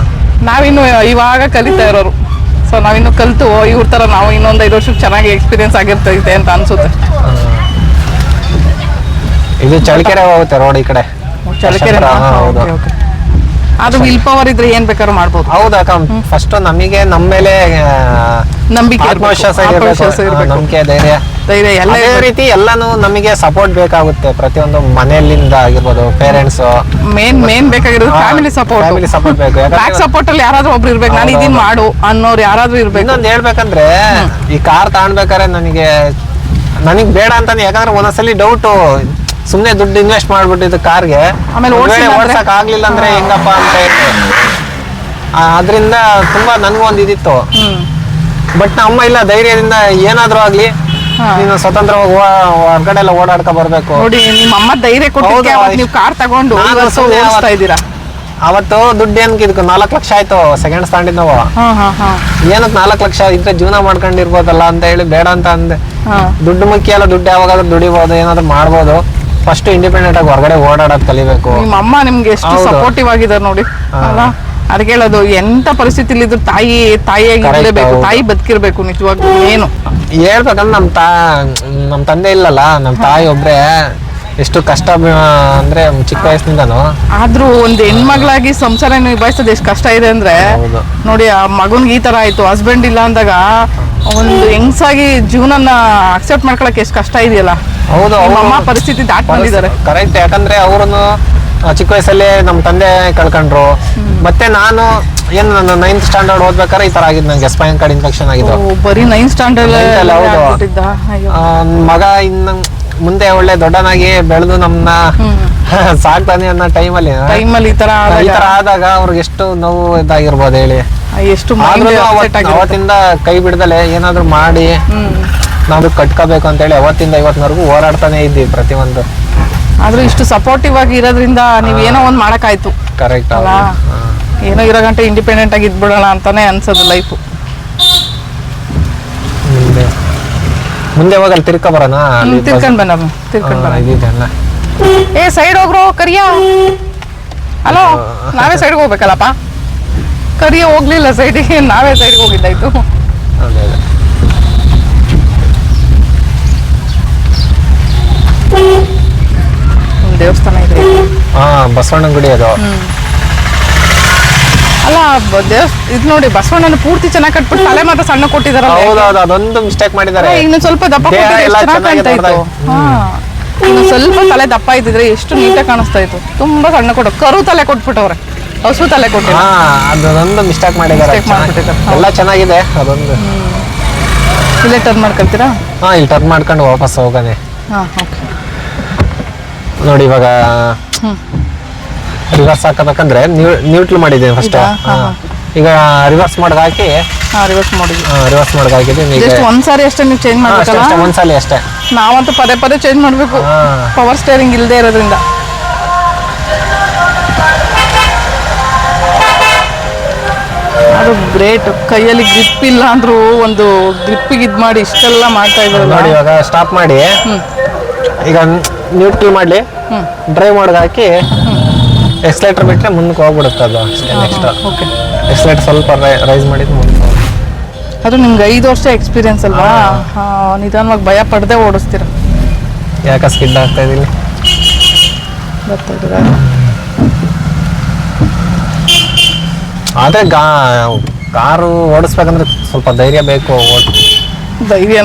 ನಾವಿನ್ನು ಇವಾಗ ಕಲಿತಾ ಇರೋರು. ಸೊ ನಾವಿನ್ನು ಕಲಿತು ಇವ್ರ ತರ ನಾವು ಇನ್ನೊಂದು 5 ವರ್ಷಕ್ಕೆ ಚೆನ್ನಾಗಿ ಎಕ್ಸ್ಪೀರಿಯನ್ಸ್ ಆಗಿರ್ತೈತೆ ಅಂತ ಅನ್ಸುತ್ತೆ. ಇದು ಚಳ್ಳಕೆರೆ ಹೋಗುತ್ತೆ ರೋಡ್ ಈ ಕಡೆ. ಚಳ್ಳಕೆರೆ ಅದು ವಿಲ್ ಪವರ್ ಇದ್ರೆ ಏನ್ ಬೇಕಾದ್ರೂ ಮಾಡ್ಬೋದು. ಹೌದಕ್ಕ. ಫಸ್ಟ್ ನಮಗೆ ನಮ್ಮ ಮೇಲೆ ನಂಬಿಕೆ, ಆತ್ಮವಿಶ್ವಾಸ ಇರಬೇಕು, ನಂಬಿಕೆ, ಧೈರ್ಯ ಎಲ್ಲ ರೀತಿ ಎಲ್ಲಾನು ನಮಗೆ ಸಪೋರ್ಟ್ ಬೇಕಾಗುತ್ತೆ. ಪ್ರತಿಯೊಂದು ಮನೆಯಲ್ಲಿಂದ ಆಗಿರ್ಬೋದು, ಪೇರೆಂಟ್ಸ್ ಮೇನ್ ಬೇಕಾಗಿರೋದು ಫ್ಯಾಮಿಲಿ ಸಪೋರ್ಟ್ ಬೇಕು. ಬ್ಯಾಕ್ ಸಪೋರ್ಟ್ ಅಲ್ಲಿ ಯಾರಾದ್ರೂ ಒಬ್ರು ಇರ್ಬೇಕು. ನಾನು ಇದೀನ್ ಮಾಡು ಅನ್ನೋರು ಯಾರಾದ್ರೂ ಇರ್ಬೇಕು. ಇನ್ನೊಂದು ಹೇಳ್ಬೇಕಂದ್ರೆ ಈ ಕಾರ್ ತಗೊಂಡ್ಬೇಕಾದ್ರೆ ನನಗೆ ಬೇಡ ಅಂತಾನೆ. ಯಾಕಂದ್ರೆ ಒಂದೊಂದ್ಸಲಿ ಡೌಟ್, ಸುಮ್ನೆ ದುಡ್ಡು ಇನ್ವೆಸ್ಟ್ ಮಾಡ್ಬಿಟ್ಟಿದ್ದು ಕಾರ್ಗೆ, ಆಮೇಲೆ ಓಡ್ಸಕ್ ಆಗ್ಲಿಲ್ಲ ಅಂದ್ರೆ ಹೆಂಗಪ್ಪ ಅಂತ ಹೇಳಿ. ಅದ್ರಿಂದ ತುಂಬಾ ನನ್ಗೂ ಒಂದು ಇದಿತ್ತು. ಬಟ್ ನಮ್ಮ ಇಲ್ಲ, ಧೈರ್ಯದಿಂದ ಏನಾದ್ರೂ ಆಗ್ಲಿ ನೀನು ಸ್ವತಂತ್ರವಾಗಿ ಹೊರಗಡೆ ಎಲ್ಲ ಓಡಾಡ್ಕೊ ಬರ್ಬೇಕು. ನೋಡಿ ನಿಮ್ಮ ಅಮ್ಮ ಧೈರ್ಯ ಕೊಟ್ಟು ನೀವು ಕಾರ್ ತಗೊಂಡು ಓಡಿಸ್ತಾ ಇದ್ದೀರಾ. ಅವತ್ತು ದುಡ್ಡು ಏನಕ್ಕೆ ಇದಕ್ಕೆ 4 ಲಕ್ಷ ಆಯ್ತು ಸೆಕೆಂಡ್ಸ್ ತಗೊಂಡಿದ್ ನಾವು. ಏನಕ್ಕೆ 4 ಲಕ್ಷ ಇದ್ರೆ ಜೀವನ ಮಾಡ್ಕೊಂಡಿರ್ಬೋದಲ್ಲ ಅಂತ ಹೇಳಿ ಬೇಡ ಅಂತ ಅಂದೆ. ದುಡ್ಡು ಮುಖ್ಯ ಅಲ್ಲ, ದುಡ್ಡು ಯಾವಾಗಾದ್ರೂ ದುಡಿಬಹುದು, ಏನಾದ್ರು ಮಾಡ್ಬೋದು. ಫಸ್ಟ್ ಇಂಡಿಪೆಂಡೆಂಟ್ ಆಗಿ ಹೊರಗಡೆ ಓಡಾಡೋದ್ ಕಲಿಬೇಕು. ನಿಮ್ಮ ಅಮ್ಮ ನಿಮ್ಗೆ ಎಷ್ಟು ಸಪೋರ್ಟಿವ್ ಆಗಿದ್ದಾರೆ ನೋಡಿ ಅಲ್ಲ. ಅದಕ್ಕೆ ಹೇಳೋದು, ಎಂತ ಪರಿಸ್ಥಿತಿಲಿ ಇದ್ರು ತಾಯಿಯಾಗಿ ಇರಲೇಬೇಕು, ತಾಯಿ ಬದುಕಿರ್ಬೇಕು. ನಿಜವಾಗ್ಲೂ ಏನು ಹೇಳ್ಬೇಕಂದ್ರೆ ನಮ್ ತಂದೆ ಇಲ್ಲಲ್ಲ, ನಮ್ ತಾಯಿ ಒಬ್ರೆ ಎಷ್ಟು ಕಷ್ಟ ಅಂದ್ರೆ ಚಿಕ್ಕ ವಯಸ್ಸಿನಿಂದನು. ಆದ್ರೂ ಒಂದು ಹೆಣ್ಮಗಳಾಗಿ ಸಂಸಾರ ನಿಭಾಯಿಸೋದು ಎಷ್ಟು ಕಷ್ಟ ಇದೆ ಅಂದ್ರೆ ನೋಡಿ. ಆ ಮಗನ್ಗೆ ಈ ತರ ಆಯ್ತು, ಹಸ್ಬೆಂಡ್ ಇಲ್ಲ ಅಂದಾಗ ಒಂದು ಹೆಂಗ್ಸಾಗಿ ಜೀವನನ ಅಕ್ಸೆಪ್ಟ್ ಮಾಡ್ಕೊಳಕ್ ಎಷ್ಟು ಕಷ್ಟ ಇದೆಯಲ್ಲ. ಹೌದು, ಅಮ್ಮ ಪರಿಸ್ಥಿತಿ ದಾಟ್ ಬಂದಿದ್ದಾರೆ. ಕರೆಕ್ಟ್. ಯಾಕಂದ್ರೆ ಅವ್ರನ್ನು ಚಿಕ್ಕ ವಯಸ್ಸಲ್ಲಿ ನಮ್ ತಂದೆ ಕಳ್ಕೊಂಡ್ರು. ಮತ್ತೆ ನಾನು ಏನ್ ನನ್ನ 9th ಸ್ಟ್ಯಾಂಡರ್ಡ್ ಓದ್ಬೇಕಾದ್ರೆ ಈ ತರ ಆಗಿದ್, ನಂಗೆ ಸ್ಪೈನ್ ಕಾರ್ಡ್ ಇನ್ಫೆಕ್ಷನ್ ಆಗಿದ್ದು. ಬರೀ 9th ಸ್ಟ್ಯಾಂಡರ್ಡ್. ಮಗ ಇನ್ನು ಮುಂದೆ ಒಳ್ಳೆ ದೊಡ್ಡನಾಗಿ ಬೆಳೆದು ನಮ್ನ ಸಾಕ್ತಾನೆ ಅನ್ನೋ ಟೈಮಲ್ಲಿ ಈ ತರ ಆದಾಗ ಅವ್ರಿಗೆ ಎಷ್ಟು ನೋವು ಇದಾಗಿರ್ಬೋದು ಹೇಳಿ. ಎಷ್ಟು ಅವತ್ತಿಂದ ಕೈ ಬಿಡ್ದಲೆ ಏನಾದ್ರು ಮಾಡಿ ನಾವು ಕಟ್ಕೋಬೇಕು ಅಂತ ಹೇಳಿ ಅವತ್ತಿಂದ ಇವತ್ತಿನವರೆಗೂ ಹೋರಾಡ್ತಾನೆ ಇದ್ದೀವಿ ಪ್ರತಿಯೊಂದು. ಆದ್ರೂ ಇಷ್ಟು ಸಪೋರ್ಟಿವ್ ಆಗಿ ಇರೋದ್ರಿಂದ ನೀವ್ ಏನೋ ಒಂದ್ ಮಾಡಕ್ಕಾಯ್ತು. ಕರೆಕ್ಟ್ ಅಲ್ಲ. ಏನೋ ಇರೋ ಗಂಟೆ ಇಂಡಿಪೆಂಡೆಂಟ್ ಆಗಿ ಇದ್ಬಿಡೋಣ ಅಂತಾನೆ ಅನ್ಸೋದು ಲೈಫ್. ಮುಂದೆ ಹೋಗಲ್ಲ, ತಿರ್ಕೊ ಬರೋಣ. ತಿರ್ಕೊಂಡ್ ಬನ್ನ. ಏ ಸೈಡ್ ಹೋಗ್ರೋ ಕರಿಯ. ಹಲೋ, ನಾವೇ ಸೈಡ್ಗೆ ಹೋಗ್ಬೇಕಲ್ಲಪ್ಪ. ಕರಿಯ ಹೋಗ್ಲಿಲ್ಲ ಸೈಡಿಗೆ, ನಾವೇ ಸೈಡ್ಗೆ ಹೋಗಿದ್ದಾಯ್ತು. ದೇವಸ್ಥಾನ ಇದೆ. ಬಸವಣ್ಣನ ಗುಡಿ ಅದು. ಅಲ್ಲ ಇದು ನೋಡಿ, ಬಸವಣ್ಣನ ಪೂರ್ತಿ ಚೆನ್ನಾಗಿ ಕಟ್ಬಿಟ್ಟು ತಲೆ ಮಾತ್ರ ಸಣ್ಣ ಕೊಟ್ಟಿದಾರಲ್ಲ. ಹೌದೌದು, ಅದೊಂದು ಮಿಸ್ಟೇಕ್ ಮಾಡಿದ್ದಾರೆ. ಇನ್ನು ಸ್ವಲ್ಪ ದಪ್ಪ ಕೊಟ್ಟಿದ್ರೆ ಇನ್ನು ಸ್ವಲ್ಪ ತಲೆ ದಪ್ಪ ಇದ್ದಿದ್ರೆ ಎಷ್ಟು ನೀಟಾಗಿ ಕಾಣಿಸ್ತಾ ಇತ್ತು. ತುಂಬಾ ಸಣ್ಣ ಕೊಟ್ಟು ಕರು ತಲೆ ಕೊಟ್ಬಿಟ್ಟವ್ರೆ, ಹಸು ತಲೆ ಕೊಟ್ಟಿಲ್ಲ. ಅದೊಂದು ಮಿಸ್ಟೇಕ್ ಮಾಡಿದ್ದಾರೆ. ಎಲ್ಲ ಚೆನ್ನಾಗಿದೆ. ಅದೊಂದು ಇಲ್ಲೇ ಟರ್ನ್ ಮಾಡ್ಕೊಳ್ತೀರಾ? ಇಲ್ಲಿ ಟರ್ನ್ ಮಾಡ್ಕೊಂಡು ವಾಪಸ್ ಹೋಗೋಣ. ನೋಡಿ ಇವಾಗ ರಿವರ್ಸ್ ಹಾಕಬೇಕಂದ್ರೆ ನ್ಯೂಟ್ರಲ್ ಮಾಡಿದ್ದೀನಿ ಫಸ್ಟ್. ಈಗ ರಿವರ್ಸ್ ಮಾಡೋದು ಹಾಕಿ ರಿವರ್ಸ್ ಮಾಡೋದು ಹಾಕಿದ್ದೀನಿ. ಒಂದ್ಸಾರಿ ಅಷ್ಟೇ ನೀವು ಚೇಂಜ್ ಮಾಡ್ಬೇಕಲ್ಲ? ಒಂದ್ಸಲಿ ಅಷ್ಟೇ. ನಾವಂತೂ ಪದೇ ಚೇಂಜ್ ಮಾಡ್ಬೇಕು, ಪವರ್ ಸ್ಟೇರಿಂಗ್ ಇಲ್ಲದೆ ಇರೋದ್ರಿಂದ. ಅದು ಗ್ರೇಟ್. ಕೈಯಲ್ಲಿ ಗ್ರಿಪ್ ಇಲ್ಲ ಅಂದ್ರೂ ಒಂದು ಗ್ರಿಪ್ಪಿಗೆ ಇದ್ ಮಾಡಿ ಇಷ್ಟೆಲ್ಲ ಮಾಡ್ತಾ ಇದ್ದಾರೆ ನೋಡಿ. ಇವಾಗ ಸ್ಟಾಪ್ ಮಾಡಿ, ಈಗ ನ್ಯೂಟ್ರಲ್ ಮಾಡ್ಲಿ, ಡ್ರೈವ್ ಮಾಡೋದು ಹಾಕಿ ಎಕ್ಸಲೇಟರ್ ಬಿಟ್ಟರೆ ಮುಂದಕ್ಕೆ ಹೋಗ್ಬಿಡುತ್ತೆ ಅದು ಅಷ್ಟೇ. ನೆಕ್ಸ್ಟ್ ಎಕ್ಸಲೇಟರ್ ಸ್ವಲ್ಪ ರೈಸ್ ಮಾಡಿದ್ದು ಮುಂದೆ. ಅದು ನಿಮ್ಗೆ 5 ವರ್ಷ ಎಕ್ಸ್ಪೀರಿಯನ್ಸ್ ಅಲ್ವಾ? ನಿಧಾನವಾಗಿ ಭಯ ಪಡದೆ ಓಡಿಸ್ತೀರ. ಯಾಕೆ ಸ್ಕಿಡ್ ಆಗ್ತಾ ಇದ್ದೀನಿ ಆದ್ರೆ ಕಾರು ಓಡಿಸ್ಬೇಕಂದ್ರೆ ಸ್ವಲ್ಪ ಧೈರ್ಯ ಬೇಕು. ಧೈರ್ಯ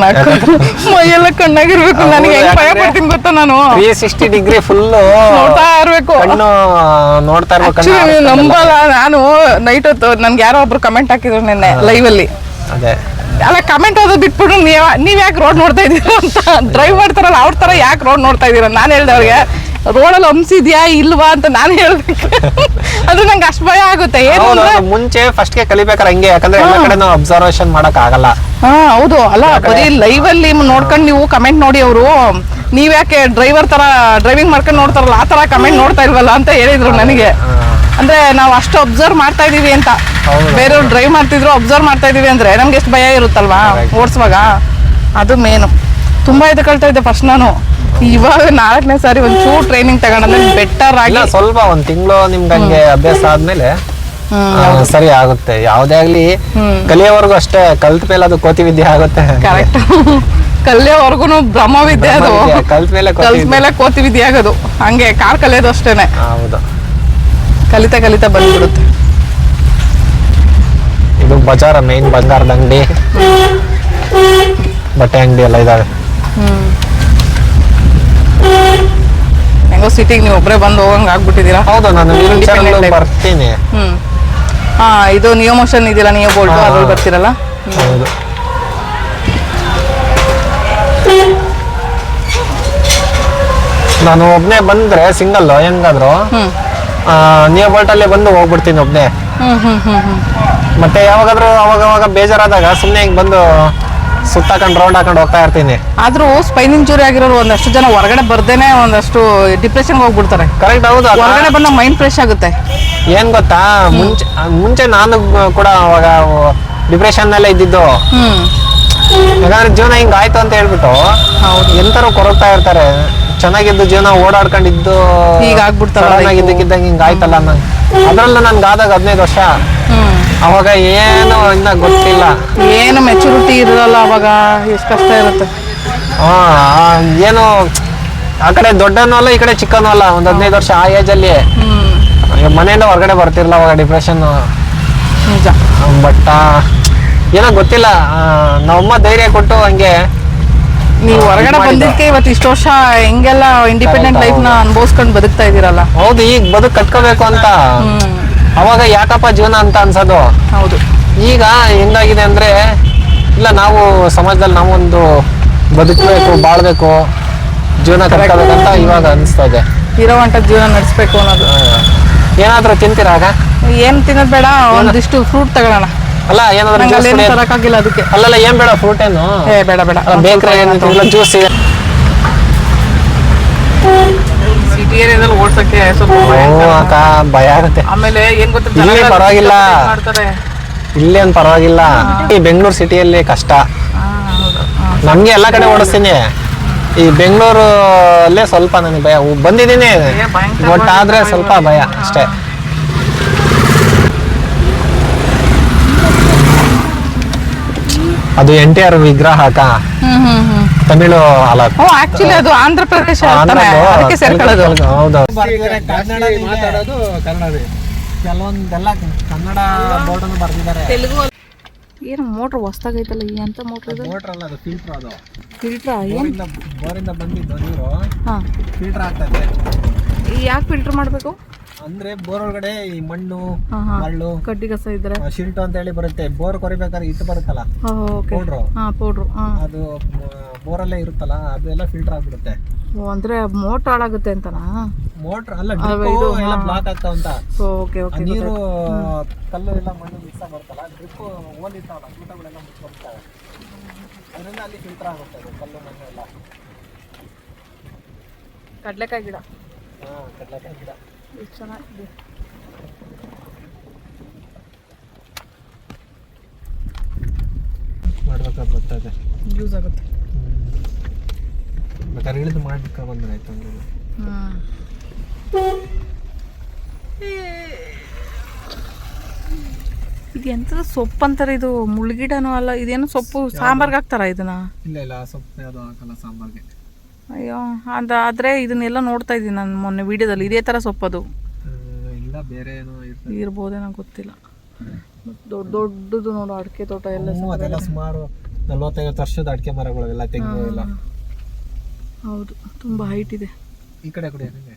ಮೈಯೆಲ್ಲ ಕಣ್ಣಾಗಿರ್ಬೇಕು. ನನಗೆ ಹೆಂಗ್ ಭಯ ಪಡ್ತೀನಿ ಗೊತ್ತಾ, ನಾನು 360 ಡಿಗ್ರಿ ಫುಲ್ ನೋಡ್ತಾ ಇರ್ಬೇಕು. ಕಣ್ಣು ನೋಡ್ತಾ ಇರ್ಬೇಕು. ನೀವು ನಂಬಲ್ಲ, ನಾನು ನೈಟ್ ಹೊತ್ತು ನನ್ಗೆ ಯಾರೋ ಒಬ್ರು ಕಮೆಂಟ್ ಹಾಕಿದ್ರು ನಿನ್ನೆ ಲೈವ್ ಅಲ್ಲಿ. ಅದೇ ಅಲ್ಲ, ಕಮೆಂಟ್ ಓದೋದು ಬಿಟ್ಬಿಟ್ಟು ನೀವ್ ಯಾಕೆ ರೋಡ್ ನೋಡ್ತಾ ಇದೀರ ಅಂತ. ಡ್ರೈವ್ ಮಾಡ್ತಾರಲ್ಲ ಅವ್ರ ತರ ಯಾಕೆ ರೋಡ್ ನೋಡ್ತಾ ಇದೀರ. ನಾನು ಹೇಳ್ದೆ ಅವ್ರಿಗೆ, ರೋಡಲ್ಲಿ ಹಂಸಿದ್ಯಾ ಇಲ್ವಾ ಅಂತ ನಾನು ಹೇಳ್ಬೇಕು. ಅದು ನಂಗೆ ಅಷ್ಟು ಭಯ ಆಗುತ್ತೆ. ಏನು ಅಂದ್ರೆ ಮುಂಚೆ ಫಸ್ಟ್ ಗೆ ಕಲಿಬೇಕಾರೆ ಹಂಗೆ, ಯಾಕಂದ್ರೆ ಎಲ್ಲ ಕಡೆ ನಾವು ಅಬ್ಸರ್ವೇಷನ್ ಮಾಡಕ್ ಆಗಲ್ಲ. ಹೌದು. ಅಲ್ಲ, ಬರೀ ಲೈವ್ ಅಲ್ಲಿ ನೋಡ್ಕೊಂಡು ನೀವು ಕಮೆಂಟ್ ನೋಡಿ ಅವರು ನೀವ್ ಯಾಕೆ ಡ್ರೈವರ್ ತರ ಡ್ರೈವಿಂಗ್ ಮಾಡ್ಕೊಂಡು ನೋಡ್ತಾರಲ್ಲ ಆ ತರ ಕಮೆಂಟ್ ನೋಡ್ತಾ ಇಲ್ವಲ್ಲ ಅಂತ ಹೇಳಿದ್ರು ನನಗೆ. ಅಂದ್ರೆ ನಾವು ಅಷ್ಟು ಅಬ್ಸರ್ವ್ ಮಾಡ್ತಾ ಇದೀವಿ ಅಂತ. ಬೇರೆಯವ್ರು ಡ್ರೈವ್ ಮಾಡ್ತಿದ್ರು ಅಬ್ಸರ್ವ್ ಮಾಡ್ತಾ ಇದೀವಿ ಅಂದ್ರೆ ನಮ್ಗೆ ಎಷ್ಟು ಭಯ ಇರುತ್ತಲ್ವಾ ಓಡಿಸುವಾಗ. ಅದು ಮೇನು. ತುಂಬಾ ಕಳ್ತಾ ಇದ್ದೆ ಫಸ್ಟ್ ನಾನು. ಇವಾಗ 4ನೇ ಸಾರಿ ಒಂಚೂರು ಟ್ರೈನಿಂಗ್ ತಗೊಂಡ್ರೆ ಬೆಟರ್ ಆಗಿ ಸ್ವಲ್ಪ ಒಂದ್ ತಿಂಗಳು ನಿಮ್ಗೆ ಹಂಗೆ ಅಭ್ಯಾಸ ಆದ್ಮೇಲೆ ಸರಿ ಆಗುತ್ತೆ. ಯಾವ್ದೇ ಆಗ್ಲಿ ಕಲಿಯೋವರೆಗೂ ಅಷ್ಟೇ, ಕಲ್ತ ಮೇಲೆ ಅದು ಕೋತಿ ವಿದ್ಯೆ ಆಗುತ್ತೆ. ಕರೆಕ್ಟ್. ಕಲಿಯೋವರೆಗೂ ಬ್ರಹ್ಮವಿದ್ಯೆ ಅದು, ಕಲ್ತ ಮೇಲೆ ಕೋತಿ ವಿದ್ಯೆ ಆಗೋದು. ಹಂಗೆ ಕಾರ್ ಕಲಿಯೋದು ಅಷ್ಟೇನೆ. ಹೌದು, ಕಲಿತಾ ಬಂದ್ಬಿಡುತ್ತೆ. ಇದು ಬಜಾರ, ಮೇನ್ ಬಂಗಾರದ ಅಂಗಡಿ, ಬಟ್ಟೆ ಅಂಗಡಿ ಎಲ್ಲ ಇದಾವೆ. ಹೆಂಗೋ ಸಿಟಿಗೆ ನೀವು ಒಬ್ಬರೇ ಬಂದು ಹೋಗಂಗ್ ಆಗ್ಬಿಟ್ಟಿದ್ದೀರಾ. ಹೌದು, ನಾನು ಬರ್ತೀನಿ. ಇದು ನಿಯೋ ಮೋಷನ್ ಇದೆಯಲ್ಲ, ನಿಯೋ ಬೋಲ್ಟ್ ಅದ್ರಲ್ಲಿ ಬರ್ತೀರಲ್ಲ. ಹೌದು, ನಾನು ಒಬ್ನೇ ಬಂದ್ರೆ ಸಿಂಗಲ್ ಹೆಂಗಾದ್ರು ನಿಯೋ ಬೋಲ್ಟ್ ಅಲ್ಲೇ ಬಂದು ಹೋಗ್ಬಿಡ್ತೀನಿ ಒಬ್ನೇ. ಮತ್ತೆ ಯಾವಾಗಾದ್ರೂ ಅವಾಗ ಬೇಜಾರಾದಾಗ ಸುಮ್ನೆ ಹಿಂಗ್ ಬಂದು ಸುತ್ತಾಕೊಂಡು ರೌಂಡ್ ಹಾಕೊಂಡು ಹೋಗ್ತಾ ಇರ್ತೀನಿ. ಆದ್ರೂ ಸ್ಪೈನ್ ಇಂಜುರಿ ಆಗಿರೋರು ಒಂದಷ್ಟು ಜನ ಹೊರಗಡೆ ಬರ್ದೇನೆ ಒಂದಷ್ಟು ಡಿಪ್ರೆಷನ್ ಹೋಗ್ಬಿಡ್ತಾರೆ. ಕರೆಕ್ಟ್. ಹೌದು, ಹೊರಗಡೆ ಬಂದಾಗ ಮೈಂಡ್ ಫ್ರೆಶ್ ಆಗುತ್ತೆ. ಏನ್ ಗೊತ್ತಾ, ಮುಂಚೆ ನಾನು ಕೂಡ ಅವಾಗ ಡಿಪ್ರೆಷನ್ ನಲ್ಲೇ ಇದ್ದಿದ್ದು. ಯಾಕಂದ್ರೆ ಜೀವನ ಹಿಂಗ ಆಯ್ತು ಅಂತ ಹೇಳ್ಬಿಟ್ಟು ಎಂತರೂ ಕೊರಗ್ತಾ ಇರ್ತಾರೆ. ಚೆನ್ನಾಗಿದ್ದು ಜೀವನ ಓಡಾಡ್ಕೊಂಡಿದ್ದು ಇದ್ದಕ್ಕಿದ್ದಂಗೆ ಹಿಂಗ ಆಯ್ತಲ್ಲ. ಅದ್ರಲ್ಲೂ ನನ್ಗೆ ಆದಾಗ 15 ವರ್ಷ. ಅವಾಗ ಏನು ಇನ್ನ ಗೊತ್ತಿಲ್ಲ, ಏನು ಮೆಚುರಿಟಿ ಇರಲ್ಲ ಅವಾಗ. ಎಷ್ಟು ಕಷ್ಟ ಇರುತ್ತೆ. ಏನು ಆ ಕಡೆ ದೊಡ್ಡನೂ ಅಲ್ಲ, ಈ ಕಡೆ ಚಿಕ್ಕನೂ ಅಲ್ಲ. ಒಂದ್ 15 ವರ್ಷ ಆ ಏಜ್ ಅಲ್ಲಿ ಮನೆಯಿಂದ ಹೊರಗಡೆ ಬರ್ತಿರ್ಲ ಅವಾಗ ಡಿಪ್ರೆಷನ್. ನಿಜ. ಬಟ್ ಏನೋ ಗೊತ್ತಿಲ್ಲ, ನಮ್ಮಮ್ಮ ಧೈರ್ಯ ಕೊಟ್ಟು ಹಂಗೆ. ನೀವು ಹೊರಗಡೆ ಬಂದಿದ್ದಕ್ಕೆ ಇವತ್ತು ಇಷ್ಟು ವರ್ಷ ಹೆಂಗೆಲ್ಲ ಇಂಡಿಪೆಂಡೆಂಟ್ ಲೈಫ್ ನ ಅನುಭವಿಸ್ಕೊಂಡು ಬದುಕ್ತಾ ಇದೀರಲ್ಲ. ಹೌದು, ಈಗ ಬದುಕು ಕಟ್ಕೋಬೇಕು ಅಂತ. ಅವಾಗ ಯಾಕಪ್ಪ ಜೀವನ ಅಂತ ಅನ್ಸೋದು. ಹೌದು. ಈಗ ಹೆಂಗಾಗಿದೆ ಅಂದ್ರೆ, ಇಲ್ಲ ನಾವು ಸಮಾಜದಲ್ಲಿ ನಾವೊಂದು ಬದುಕಬೇಕು, ಬಾಳ್ಬೇಕು, ಜೀವನ ಕಟ್ಕೋಬೇಕಂತ ಇವಾಗ ಅನಿಸ್ತಾ ಇದೆ. ಇರೋವಂಟ ಜೀವನ ನಡೆಸ್ಬೇಕು ಅನ್ನೋದು. ಏನಾದ್ರೂ ತಿಂತೀರಾಗ? ಏನ್ ತಿನ್ನೋದ್ ಬೇಡ, ಒಂದಿಷ್ಟು ಫ್ರೂಟ್ ತಗೊಳ್ಳೋಣ. ಅಲ್ಲ, ಏನಾದ್ರೂ ತರಕಾಗಿಲ್ಲ ಅದಕ್ಕೆ. ಅಲ್ಲಲ್ಲ, ಏನ್ ಬೇಡ, ಫ್ರೂಟ್ ಏನು ಬೇಡ ಬೇಕ್ರೆ ಜ್ಯೂಸ್ ಇದೆ. ಸಿಟಿ ಏರಿಯಾದಲ್ಲಿ ಓಡ್ಸಕ್ಕೆ ಸ್ವಲ್ಪ ಭಯ ಆಗುತ್ತೆ. ಆಮೇಲೆ ಏನ್ ಗೊತ್ತ, ಇಲ್ಲಿ ಪರವಾಗಿಲ್ಲ, ಇಲ್ಲೇನ್ ಪರವಾಗಿಲ್ಲ. ಈ ಬೆಂಗಳೂರು ಸಿಟಿಯಲ್ಲಿ ಕಷ್ಟ. ನಮ್ಗೆ ಎಲ್ಲಾ ಕಡೆ ಓಡಿಸ್ತೀನಿ. ಈ ಬೆಂಗಳೂರು ಅಲ್ಲೇ ಸ್ವಲ್ಪ ನನಗೆ ಭಯ. ಬಂದಿದ್ದೀನಿ ಒಟ್ಟಾದ್ರೆ ಸ್ವಲ್ಪ ಭಯ ಅಷ್ಟೇ. ಅದು NTR ವಿಗ್ರಹ ತಮಿಳು ಅಲ್ಲ, ಆಕ್ಚುಲಿ ಅದು ಆಂಧ್ರ ಪ್ರದೇಶ ಅದಕ್ಕೆ ಸೇರ್ಕೊಳ್ಳೋದು. ಹೌದು, ಕನ್ನಡ ಮಾತಾಡೋದು ಕನ್ನಡ. ಕೆಲವೊಂದೆಲ್ಲ ಕನ್ನಡ ಬೋರ್ಡ್ ಬರ್ದಿದ್ದಾರೆ. ತೆಲುಗು ಏನು ಮೋಟ್ರ್ ಹೊಸ್ದಾಗೈತಲ್ಲ. ಈ ಅಂತ ಮೋಟ್ರ್ ಇದು? ಮೋಟ್ರ್ ಅಲ್ಲ, ಅದು ಫಿಲ್ಟರ್. ಅದು ಫಿಲ್ಟರ್ ಬೋರಿಂದ ಬಂದಿದ್ದು ನೀರು ಫಿಲ್ಟರ್ ಆಗ್ತದೆ. ಯಾಕೆ ಫಿಲ್ಟರ್ ಮಾಡಬೇಕು ಅಂದ್ರೆ ಬೋರ್ ಒಳಗಡೆ ಈ ಮಣ್ಣು, ಮರಳು, ಕಡ್ಡಿ ಕಸ ಇದ್ರೆ ಶಿಲ್ಟು ಅಂತ ಹೇಳಿ ಬರುತ್ತೆ. ಬೋರ್ ಕೊರಿಬೇಕಾದ್ರೆ ಇಟ್ಟು ಬರುತ್ತಲ್ಲ ಪೌಡ್ರು, ಅದು ಬೋರಲ್ಲೇ ಇರುತ್ತಲ್ಲ, ಅದೆಲ್ಲ ಫಿಲ್ಟರ್ ಆಗ್ಬಿಡುತ್ತೆ. ಅಂದ್ರೆ ಮೋಟ್ರ್ ಹಾಳಾಗುತ್ತೆ ಅಂತನಾ? ಮೋಟ್ರ್ ಅಲ್ಲ, ಎಲ್ಲ ಬ್ಲಾಕ್ ಆಗ್ತಾವಂತ. ನೀರು ಕಲ್ಲು ಎಲ್ಲ ಮಣ್ಣು ಮಿಕ್ಸ್ ಬರುತ್ತಲ್ಲ, ಡ್ರಿಪ್ ಹೋಲ್ ಇರ್ತಾವಲ್ಲ, ಕೀಟಗಳೆಲ್ಲ ಮುಚ್ಚಿರ್ತವೆ. ಅದರಿಂದ ಅಲ್ಲಿ ಫಿಲ್ಟರ್ ಆಗುತ್ತೆ ಅದು ಕಲ್ಲು ಮಣ್ಣು ಎಲ್ಲ. ಕಡ್ಲೆಕಾಯಿ ಗಿಡ. ಕಡ್ಲೆಕಾಯಿ ಗಿಡ ಎಷ್ಟು ಚೆನ್ನಾಗಿದೆ. ಮಾಡ್ಬೇಕಾದ್ರೆ ಬರ್ತದೆ, ಯೂಸ್ ಆಗುತ್ತೆ. ಬೇಕಾದ್ರೆ ಇಳಿದು ಮಾಡ್ಲಿಕ್ಕೆ ಬಂದ್ರೆ ಆಯ್ತು. ಇದು ಎಂಥದ್ದು ಸೊಪ್ಪು ಅಂತಾರೆ. ಇದು ಮುಳ್ಗಿಡನೂ ಅಲ್ಲ, ಇದೇನು ಸೊಪ್ಪು ಸಾಂಬಾರ್ಗೆ ಹಾಕ್ತಾರ ಇದನ್ನ? ಇಲ್ಲ ಸೊಪ್ಪು ಯಾವುದು ಹಾಕಲ್ಲ ಸಾಂಬಾರ್ಗೆ. ಅಯ್ಯೋ, ಆದರೆ ಇದನ್ನೆಲ್ಲ ನೋಡ್ತಾ ಇದ್ದೀನಿ ನಾನು ಮೊನ್ನೆ ವಿಡಿಯೋದಲ್ಲಿ. ಇದೇ ಥರ ಸೊಪ್ಪದು ಇಲ್ಲ, ಬೇರೆ ಏನೋ ಇರ್ಬೋದೇನೋ ಗೊತ್ತಿಲ್ಲ. ದೊಡ್ಡ ದೊಡ್ಡದು ನೋಡು ಅಡಿಕೆ ತೋಟ ಎಲ್ಲ. ಅದೆಲ್ಲ ಸುಮಾರು 40-50 ವರ್ಷದ ಅಡಿಕೆ ಮರಗಳು ಎಲ್ಲ, ತೆಂಗು ಎಲ್ಲ. ಹೌದು, ತುಂಬಾ ಹೈಟ್ ಇದೆ. ಈ ಕಡೆ ಕೊಡಿ ನನಗೆ.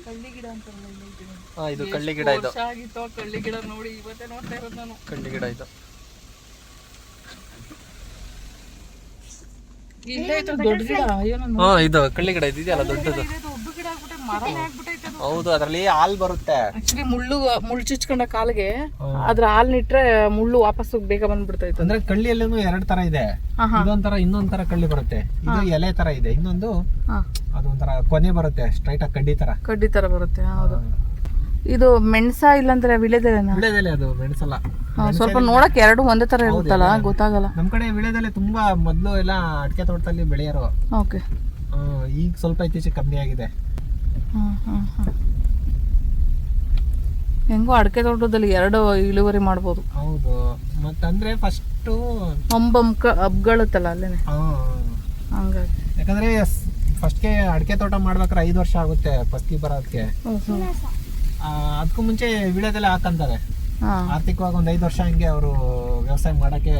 ಕಳ್ಳಿ ಗಿಡ ಅಂತ ಇದು ಕಳ್ಳಿ ಗಿಡ. ಇದು ಆಗಿತ್ತು ಕಳ್ಳಿ ಗಿಡ ನೋಡಿ, ಇವತ್ತೇ ನೋಡ್ತಾ ಇರೋದು ನಾನು. ಕಳ್ಳಿ ಗಿಡ ಇದು. ಇಲ್ಲೇ ಐತೆ ದೊಡ್ಡ ಗಿಡ. ಅಯ್ಯೋ ನಾನು ಇದು ಕಳ್ಳಿ ಗಿಡ ಇದೆಯಲ್ಲ ದೊಡ್ಡದು. ದೊಡ್ಡ ಗಿಡ ಆಗ್ಬಿಟ್ಟೆ, ಮರನೇ ಆಗ್ಬಿಟ್ಟೈತೆ ಅದು. ಹೌದು, ಅದ್ರಲ್ಲಿ ಹಾಲ್ ಬರುತ್ತೆ. ಆಕ್ಚುಲಿ ಮುಳ್ಳು ಚುಚ್ಕೊಂಡ ಕಾಲಿಗೆ ಅದ್ರ ಹಾಲ್ ನಿಟ್ರೆ ಮುಳ್ಳು ವಾಪಸ್ ಬೇಗ ಬಂದ್ಬಿಡ್ತೈತೆ. ಅಂದ್ರೆ ಕಳ್ಳಿಯಲ್ಲೂ 2 ತರ ಇದೆ. ಇದೊಂಥರ ಇನ್ನೊಂಥರ ಕಳ್ಳಿ ಬರುತ್ತೆ. ಇದು ಎಲೆ ತರ ಇದೆ. ಇನ್ನೊಂದು ಅದೊಂಥರ ಕೊನೆ ಬರುತ್ತೆ, ಸ್ಟ್ರೈಟ್ ಆಗಿ ಕಡ್ಡಿ ತರ ಬರುತ್ತೆ. ಹೌದು. ಇದು ಮೆಣಸ ಇಲ್ಲಾಂದ್ರೆ ವಿಳೆದೆಲೆನಾ? ವಿಳೆದೆಲೆ. ಅದು ಮೆಣಸಲ್ಲ. ಸ್ವಲ್ಪ ನೋಡಕ್ ಎರಡು ಒಂದೇ ತರ ಇರುತ್ತಲ್ಲ, ಗೊತ್ತಾಗಲ್ಲ. ನಮ್ ಕಡೆ ವಿಳೆದೆಲೆ ತುಂಬಾ ಮೊದ್ಲು ಎಲ್ಲ ಅಡಿಕೆ ತೋಟದಲ್ಲಿ ಬೆಳೆಯೋರು. ಓಕೆ. ಈಗ ಸ್ವಲ್ಪ ಇತ್ತೀಚೆಗೆ ಕಮ್ಮಿ ಆಗಿದೆ. ಹೆಂಗೋ ಅಡಿಕೆ ತೋಟದಲ್ಲಿ 2 ಇಳುವರಿ ಮಾಡ್ಬೋದು. ಹೌದು. ಮತ್ತಂದ್ರೆ ಫಸ್ಟ್ ಹಬ್ಗಳುತ್ತಲ್ಲ ಅಲ್ಲೇನೆ, ಹಂಗಾಗಿ. ಯಾಕಂದ್ರೆ ಫಸ್ಟ್ಗೆ ಅಡಿಕೆ ತೋಟ ಮಾಡ್ಬೇಕಾದ್ರೆ 5 ವರ್ಷ ಆಗುತ್ತೆ ಫಸ್ಟ್ಗೆ ಬರೋದಕ್ಕೆ. ಅದಕ್ಕೂ ಮುಂಚೆ ವಿಳೆದೆಲೆ ಹಾಕಂತಾರೆ. ಆರ್ಥಿಕವಾಗಿ 5 ವರ್ಷ ಹಂಗೆ ಅವರು ವ್ಯವಸಾಯ ಮಾಡಕ್ಕೆ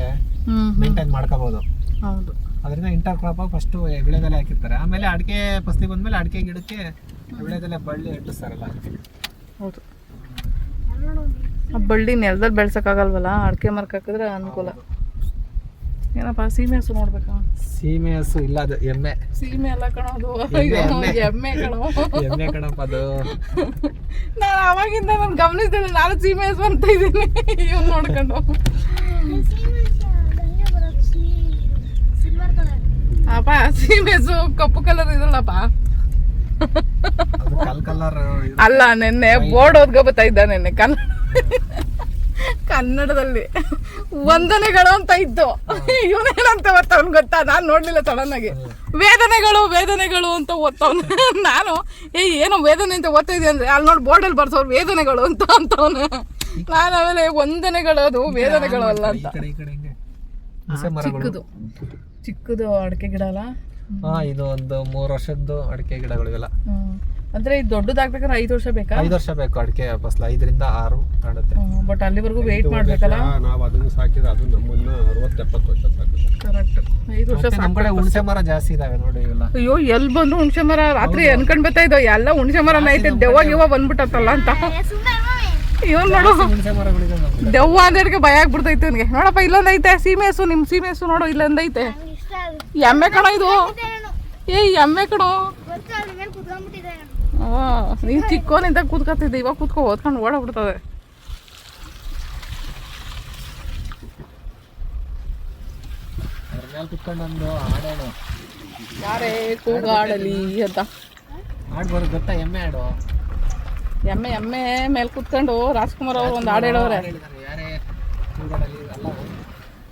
ಮೇಂಟೈನ್ ಮಾಡ್ಕೋಬಹುದು. ಹೌದು. ಅದರಿಂದ ಇಂಟರ್ ಕ್ರಾಪ್ ಆಗಿ ಫಸ್ಟ್ ವಿಳೆದೆಲೆ ಹಾಕಿರ್ತಾರೆ. ಆಮೇಲೆ ಅಡಿಕೆ ಫಸ್ಲಿ ಬಂದ್ಮೇಲೆ ಅಡಿಕೆ ಗಿಡಕ್ಕೆ ವಿಳೆದೆಲೆ ಬಳ್ಳಿ ಅಂಟಿಸ್ತಾರಲ್ಲ. ಹೌದು. ಆ ಬಳ್ಳಿ ನೆಲದಲ್ಲಿ ಬೆಳ್ಸಕ್ಕಾಗಲ್ವಲ್ಲ, ಅಡಿಕೆ ಮರಕ್ಕೆ ಹಾಕಿದ್ರೆ ಅನುಕೂಲ. ಏನಪ್ಪ ಸೀಮೆ ಹಸು ನೋಡ್ಬೇಕಾ? ಸೀಮೆ ಹಸು ಇಲ್ಲ, ಅದು ಎಮ್ಮೆ. ಸೀಮೆ ಎಲ್ಲ ಕಣೋದು, ಎಮ್ಮೆ ಕಣೋ. ಎಮ್ಮೆ ಕಣಪ್ಪ ಅದು. ನಾನು ಅವಾಗಿಂದ ನಾನು ಗಮನಿಸ್ತೀನಿ, ನಾನು ಸೀಮೆ ಹಸು ಅಂತ ಇದ್ದೀನಿ ಇವ್ನು ನೋಡ್ಕೊಂಡು. ಅಪ್ಪ ಸೀಮೆ ಹಸು ಕಪ್ಪು ಕಲರ್ ಇದಲ್ಲಪ್ಪ. ಅಲ್ಲ, ನೆನ್ನೆ ಬೋರ್ಡ್ ಓದ್ಕೋಬತ್ತಾ ಇದ್ದ ನೆನ್ನೆ ಕನ್ನಡದಲ್ಲಿ ವಂದನೆಗಳು ಅಂತ ಇತ್ತು. ಇವನೇನಂತ ಓದ್ತವ್ನು ಗೊತ್ತಾ? ನಾನು ನೋಡ್ಲಿಲ್ಲ, ಸಡನ್ ಆಗಿ ವೇದನೆಗಳು ಅಂತ ಓದ್ತವ್ನು. ನಾನು ಏನೋ ವೇದನೆ ಅಂತ ಓದ್ತಾ ಇದೆಯಾ ಅಂದ್ರೆ ಅಲ್ಲಿ ನೋಡಿ ಬೋರ್ಡಲ್ಲಿ ಬರ್ಸೋರು ವೇದನೆಗಳು ಅಂತವನು. ನಾನು ಆಮೇಲೆ ವಂದನೆಗಳು, ಅದು ವೇದನೆಗಳು ಅಲ್ಲ ಅಂತ. ಚಿಕ್ಕದು ಅಡಿಕೆ ಗಿಡ ಅಲ್ಲ. ಇದು ಒಂದು 3 ವರ್ಷದ್ದು ಅಡಿಕೆ ಗಿಡಗಳು ಇವೆಲ್ಲ. ಅಂದ್ರೆ ಇದು ದೊಡ್ಡದಾಗ್ಬೇಕಾದ್ರೆ 5 ವರ್ಷ ಬೇಕಾ? 5 ವರ್ಷ ಬೇಕು ಅಡಿಕೆ ಫಸಲು. 5ರಿಂದ 6 ಕಾಣುತ್ತೆ. ಬಟ್ ಅಲ್ಲಿವರೆಗೂ ವೇಟ್ ಮಾಡ್ಬೇಕಲ್ಲ. ನಾವು ಅದನ್ನ ಸಾಕಿದ್ರೆ ಅದು ನಮ್ಮನ್ನ 60-70 ವರ್ಷ ಸಾಕುತ್ತೆ. ಕರೆಕ್ಟ್. 5 ವರ್ಷ. ನಮ್ಮ ಕಡೆ ಹುಣಸೆ ಮರ ಜಾಸ್ತಿ ಇದಾವೆ ನೋಡಿ ಇವೆಲ್ಲ. ಅಯ್ಯೋ, ಎಲ್ಲಿ ಬಂದು ಹುಣಸೆ ಮರ? ರಾತ್ರಿ ಅನ್ಕೊಂಡ್ ಬರ್ತಾ ಇದ್ದೋ ಎಲ್ಲ ಹುಣಸೆ ಮರನ ಐತೆ, ದೆವ್ವ ಬಂದ್ಬಿಟ್ಟತ್ತಲ್ಲ ಅಂತ. ಇವನ್ ನೋಡು, ಹುಣಸೆ ಮರಗಳಿದೆ. ದೆವ್ವ ಅಂದೇಡ್ಗೆ ಭಯ ಆಗ್ಬಿಡ್ತೈತೆ ಇವನ್ಗೆ. ನೋಡಪ್ಪ, ಇಲ್ಲೊಂದೈತೆ ಸೀಮೆ ಹಸು. ನಿಮ್ ಸೀಮೆ ಹಸು ನೋಡು, ಇಲ್ಲೊಂದೈತೆ. ಎಮ್ಮೆ ಕಣ ಇದು. ಎಮ್ಮೆ ಕಣೋ. ನೀನ್ ಚಿಕ್ಕೋನಿಂದ ಕೂತ್ಕೊತಿದ್ದೆ, ಇವಾಗ ಕೂತ್ಕೊ ಓದ್ಕೊಂಡು ಓಡಾಡ್ಬಿಡ್ತದೆ. ಕುತ್ಕೊಂಡು ಒಂದು ಹಾಡಾಡು. ಯಾರೇ ಕೂಗಾಡಲಿ ಅಂತ ಹಾಡ್ಬಾರ್ದು ಗೊತ್ತಾ? ಎಮ್ಮೆ ಹಾಡು. ಎಮ್ಮೆ ಮೇಲೆ ಕೂತ್ಕೊಂಡು ರಾಜ್ಕುಮಾರ್ ಅವರು ಒಂದು ಹಾಡು ಹೇಳೋರೆ.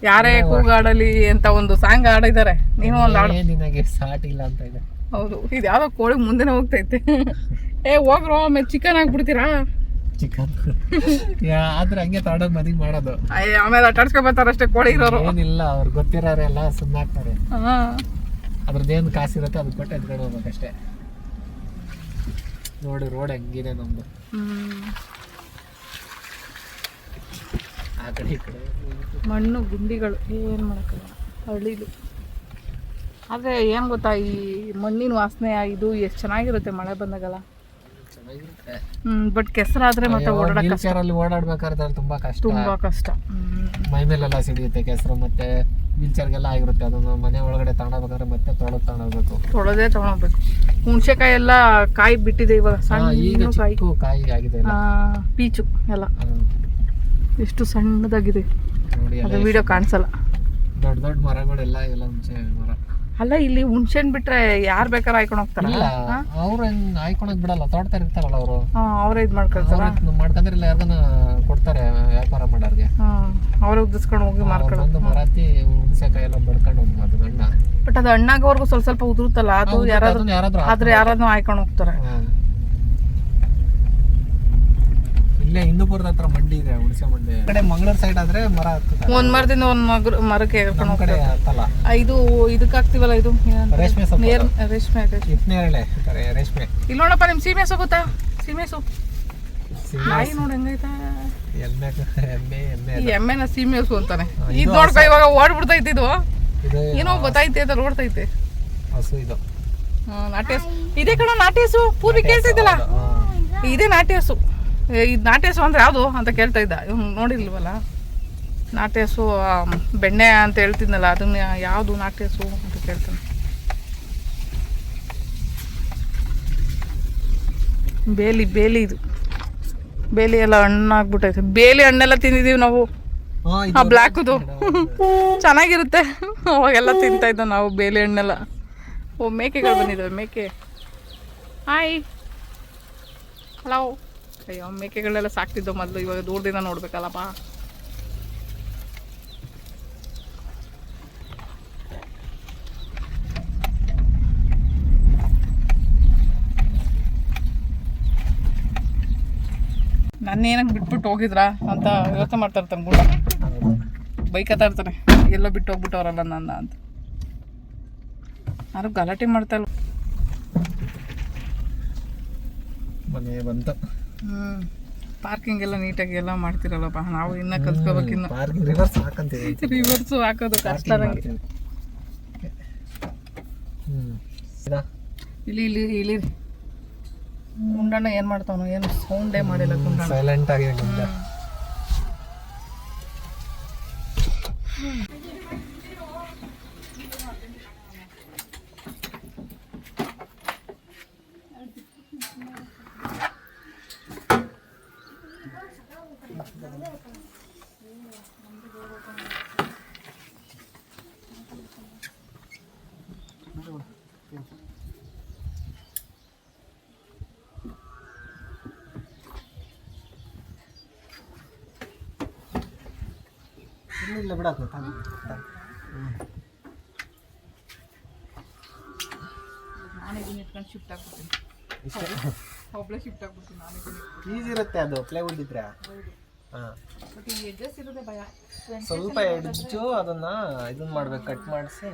ಯಾರೇ ಕೂಗಾಡಲಿ ಅಂತ ಒಂದು ಸಾಂಗ್ ಹಾಡಿದ್ದಾರೆ. ನೀವು ಒಂದು ಹಾಡು. ನಿನಗೆ ಸಾಟ್ ಇಲ್ಲ ಅಂತ ಇದೆ. ಹೌದು. ಇದು ಯಾವ್ದೋ ಕೋಳಿ ಮುಂದೆನೆ ಹೋಗ್ತೈತೆ. ಹೋಗ್ರೋ, ಆಮೇಲೆ ಚಿಕನ್ ಹಾಕ್ಬಿಡ್ತೀರಾ? ಚಿಕನ್ ಆದ್ರೆ ಹಂಗೆ ತಗೊಂಡೋಗಿ ಮದಿಗೆ ಮಾಡೋದು. ಆಮೇಲೆ ಅಟ್ಟಾಡ್ಸ್ಕೊಂಡ್ ಬರ್ತಾರಷ್ಟೇ ಕೋಳಿ ಇರೋರು. ಏನಿಲ್ಲ, ಅವ್ರು ಗೊತ್ತಿರೋರೆಲ್ಲ ಸುಮ್ಮನೆ ಹಾಕ್ತಾರೆ. ಅದ್ರದ್ದೇನು ಕಾಸಿರುತ್ತೆ ಅದಕ್ಕೆ ಕೊಟ್ಟು ಎದ್ಕೊಂಡು ಹೋಗ್ಬೇಕಷ್ಟೇ. ನೋಡಿ ರೋಡ್ ಹೆಂಗಿದೆ ನಮ್ದು. ಆ ಕಡೆ ಈ ಕಡೆ ಮಣ್ಣು ಗುಂಡಿಗಳು, ಏನು ಮಾಡೋಕ್ಕಲ್ಲ ಹಳ್ಳಿಲು. ಆದರೆ ಏನು ಗೊತ್ತಾ, ಈ ಮಣ್ಣಿನ ವಾಸನೆ ಇದು ಎಷ್ಟು ಚೆನ್ನಾಗಿರುತ್ತೆ ಮಳೆ ಬಂದಾಗಲ್ಲ. ಚೆನ್ನಾಗಿರುತ್ತೆ. ಬಟ್ ಕೆಸರಾದ್ರೆ ಮತ್ತೆ ವೀಲ್ಚೇರಲ್ಲಿ ಓಡಾಡ್ಬೇಕಾದ್ರೆ ತುಂಬಾ ಕಷ್ಟ. ಮೈ ಮೇಲೆಲ್ಲ ಸಿಡಿಯುತ್ತೆ ಕೆಸರು. ಮತ್ತೆ ವೀಲ್ಚೇರ್ಗೆಲ್ಲ ಆಗಿರುತ್ತೆ. ಅದನ್ನು ಮನೆ ಒಳಗಡೆ ತಗೊಂಡೋಗ್ಬೇಕಾದ್ರೆ ಮತ್ತೆ ತಗೊಂಡೋಗ್ಬೇಕು. ತಗೊಂಡೋಗ್ಬೇಕು. ಹುಣಸೆಕಾಯಿ ಎಲ್ಲ ಕಾಯಿ ಬಿಟ್ಟಿದೆ ಇವಾಗ, ಸಣ್ಣ ಕಾಯಿ ಆಗಿದೆ. ಪೀಚು ಎಲ್ಲ ಎಷ್ಟು ಸಣ್ಣದಾಗಿದೆ ನೋಡಿ. ಅದು ವಿಡಿಯೋ ಕಾಣಿಸಲ್ಲ. ದೊಡ್ಡ ಮರಗಳೆಲ್ಲ ಎಲ್ಲ ಹುಣಸೆ ಮರ. ಅಲ್ಲ, ಇಲ್ಲಿ ಹುಣಸೆನ್ ಬಿಟ್ರೆ ಯಾರು ಬೇಕಾದ್ರೆ ಹಾಯ್ಕೊಂಡು ಹೋಗ್ತಾರಲ್ಲ. ಅವ್ರು ಹಾಯ್ಕೊಳಕ್ ಬಿಡಲ್ಲ, ತೋಟದಾರ ಇರ್ತಾರಲ್ಲ ಅವರು. ಅವರೇ ಇದು ಮಾಡ್ಕೊಳ್ತಾರ. ಮಾಡ್ಕೊಂಡ್ರೆ ಇಲ್ಲ ಯಾರ್ಗನ ಕೊಡ್ತಾರೆ ವ್ಯಾಪಾರ ಮಾಡೋರಿಗೆ. ಅವ್ರೆ ಉದಿಸ್ಕೊಂಡು ಹೋಗಿ ಮಾರ್ಕೊಂಡು ಮರಾತಿ ಹುಣಸೆಕಾಯಿ ಎಲ್ಲ ಬಡ್ಕೊಂಡು ಹೋಗಿ ಅದು ಹಣ್ಣ. ಬಟ್ ಅದು ಹಣ್ಣಾಗೋವರೆಗೂ ಸ್ವಲ್ಪ ಉದುರುತ್ತಲ್ಲ, ಅದು ಯಾರಾದ್ರೂ ಹಾಯ್ಕೊಂಡು ಹೋಗ್ತಾರೆ. ಇಲ್ಲೇ ಹಿಂದೂಪುರದ ಹತ್ರ ಮಂಡಿ ಇದೆ, ಹುಣಸೆ ಮಂಡಿ. ಈ ಕಡೆ ಮಂಗಳೂರು ಸೈಡ್ ಆದ್ರೆ ಮರ ಹತ್ತದ, ಒಂದ್ ಮರದಿಂದ ಒಂದ್ ಮರಕ್ಕೆ ನಮ್ಮ ಕಡೆ ಹತ್ತಲ್ಲ. ಇದು ಇದಕ್ಕೆ ಹಾಕ್ತಿವಲ್ಲ, ಇದು ರೇಷ್ಮೆ ಸೊಪ್ಪು, ರೇಷ್ಮೆ ಹಿಪ್ನೇರಳೆ ಅಂತಾರೆ ರೇಷ್ಮೆ. ಇಲ್ಲಿ ನೋಡಪ್ಪ ನಿಮ್ ಸೀಮೆ ಸೊಪ್ಪು ಗೊತ್ತಾ? ಸೀಮೆ ಸೊಪ್ಪು ನಾಯಿ ನೋಡಿ ಹೆಂಗೈತಾ? ಈ ಎಮ್ಮೆನ ಸೀಮೆ ಹಸು ಅಂತಾನೆ. ಇದು ನೋಡ್ಕೊ ಇವಾಗ ಓಡ್ಬಿಡ್ತೈತಿ, ಇದು ಏನೋ ಗೊತ್ತೈತೆ ಅಂತ ಓಡ್ತೈತೆ ಹಸು. ಇದು ನಾಟಿ ಹಸು ಇದೇ ಕಣ, ನಾಟಿ ಹಸು. ಪೂರ್ವಿ ಕೇಳ್ತಿದ್ದಲ್ಲ, ಇದೇ ನಾಟಿ ಹಸು. ಇದು ನಾಟಿ ಹಸು ಅಂದ್ರೆ ಯಾವುದು ಅಂತ ಕೇಳ್ತಾ ಇದ್ದ, ಇವ್ನು ನೋಡಿಲ್ವಲ್ಲ. ನಾಟಿ ಹಸು ಬೆಣ್ಣೆ ಅಂತ ಹೇಳ್ತಿದ್ನಲ್ಲ, ಅದನ್ನ ಯಾವುದು ನಾಟಿ ಹಸು ಅಂತ ಕೇಳ್ತಾನೆ. ಬೇಲಿ ಬೇಲಿ, ಇದು ಬೇಲಿ ಎಲ್ಲ ಹಣ್ಣಾಗ್ಬಿಟ್ಟೈತೆ. ಬೇಲಿ ಹಣ್ಣೆಲ್ಲ ತಿಂದಿದೀವಿ ನಾವು, ಆ ಬ್ಲ್ಯಾಕದು ಚೆನ್ನಾಗಿರುತ್ತೆ. ಅವಾಗೆಲ್ಲ ತಿಂತಾ ಇದ್ದೋ ನಾವು ಬೇಲಿ ಹಣ್ಣೆಲ್ಲ. ಓ ಮೇಕೆಗಳು ಬಂದಿದ್ದಾವೆ, ಮೇಕೆ. Hi, hello. ಅಯ್ಯೋ ಮೇಕೆಗಳೆಲ್ಲ ಸಾಕ್ತಿದ್ದೋ ಮೊದಲು, ಇವಾಗ ದೂರದಿಂದ ನೋಡ್ಬೇಕಲ್ಲಪ್ಪ. ನನ್ನೇನಕ್ಕೆ ಬಿಟ್ಬಿಟ್ಟು ಹೋಗಿದ್ರಾ ಅಂತ ಯೋಚನೆ ಮಾಡ್ತಾ ಇರ್ತಾನೆ ಗುಡ. ಬೈಕತ್ತಾ ಇರ್ತಾನೆ, ಎಲ್ಲೋ ಬಿಟ್ಟು ಹೋಗ್ಬಿಟ್ಟವ್ರಲ್ಲ ನನ್ನ ಅಂತ. ಯಾರು ಗಲಾಟೆ ಮಾಡ್ತಾ ಇಲ್ಲ. ಮನೆ ಬಂತು. ಪಾರ್ಕಿಂಗ್ ಎಲ್ಲ ನೀಟಾಗಿ ಎಲ್ಲ ಮಾಡ್ತಿರಲ್ಲಪ್ಪ. ನಾವು ಇನ್ನ ಕಲ್ತ್ಕೋಬೇಕಿನ್ನ. ರಿವರ್ಸ್ ಹಾಕಂತೀವಿ, ರಿವರ್ಸು ಹಾಕೋದು ಕಷ್ಟ ನಂಗೆ. ಇಲ್ಲಿ ಇಲ್ಲಿ ಇಲ್ಲಿ ಗುಂಡಣ್ಣ ಏನು ಮಾಡ್ತಾವನು, ಏನು ಸೌಂಡೇ ಮಾಡಿಲ್ಲ ಗುಂಡಣ್ಣ, ಸೈಲೆಂಟ್ ಆಗಿದೆ ಗುಂಡ. ಇಲ್ಲ ಬಿಡಾಕ ನಾನಿದ್ದೀನಿ ಇಟ್ಕೊಂಡು ಶಿಫ್ಟ್ ಆಗ್ಬಿಡ್ತೀನಿ, ಒಬ್ಬಳೇ ಶಿಫ್ಟ್ ಆಗ್ಬಿಡ್ತೀನಿ. ನಾನಿದ್ದೀನಿ ಈಸಿ ಇರುತ್ತೆ ಅದು ಪ್ಲೈವುಡ್ ಇದ್ರೆ. ಹಾಂ, ಬಟ್ ಈ ಎಡ್ಜಸ್ ಇರೋದೇ ಭಯ. ಸ್ವಲ್ಪ ಎಡ್ಜು ಅದನ್ನ ಇದನ್ನ ಮಾಡ್ಬೇಕು, ಕಟ್ ಮಾಡಿಸಿ.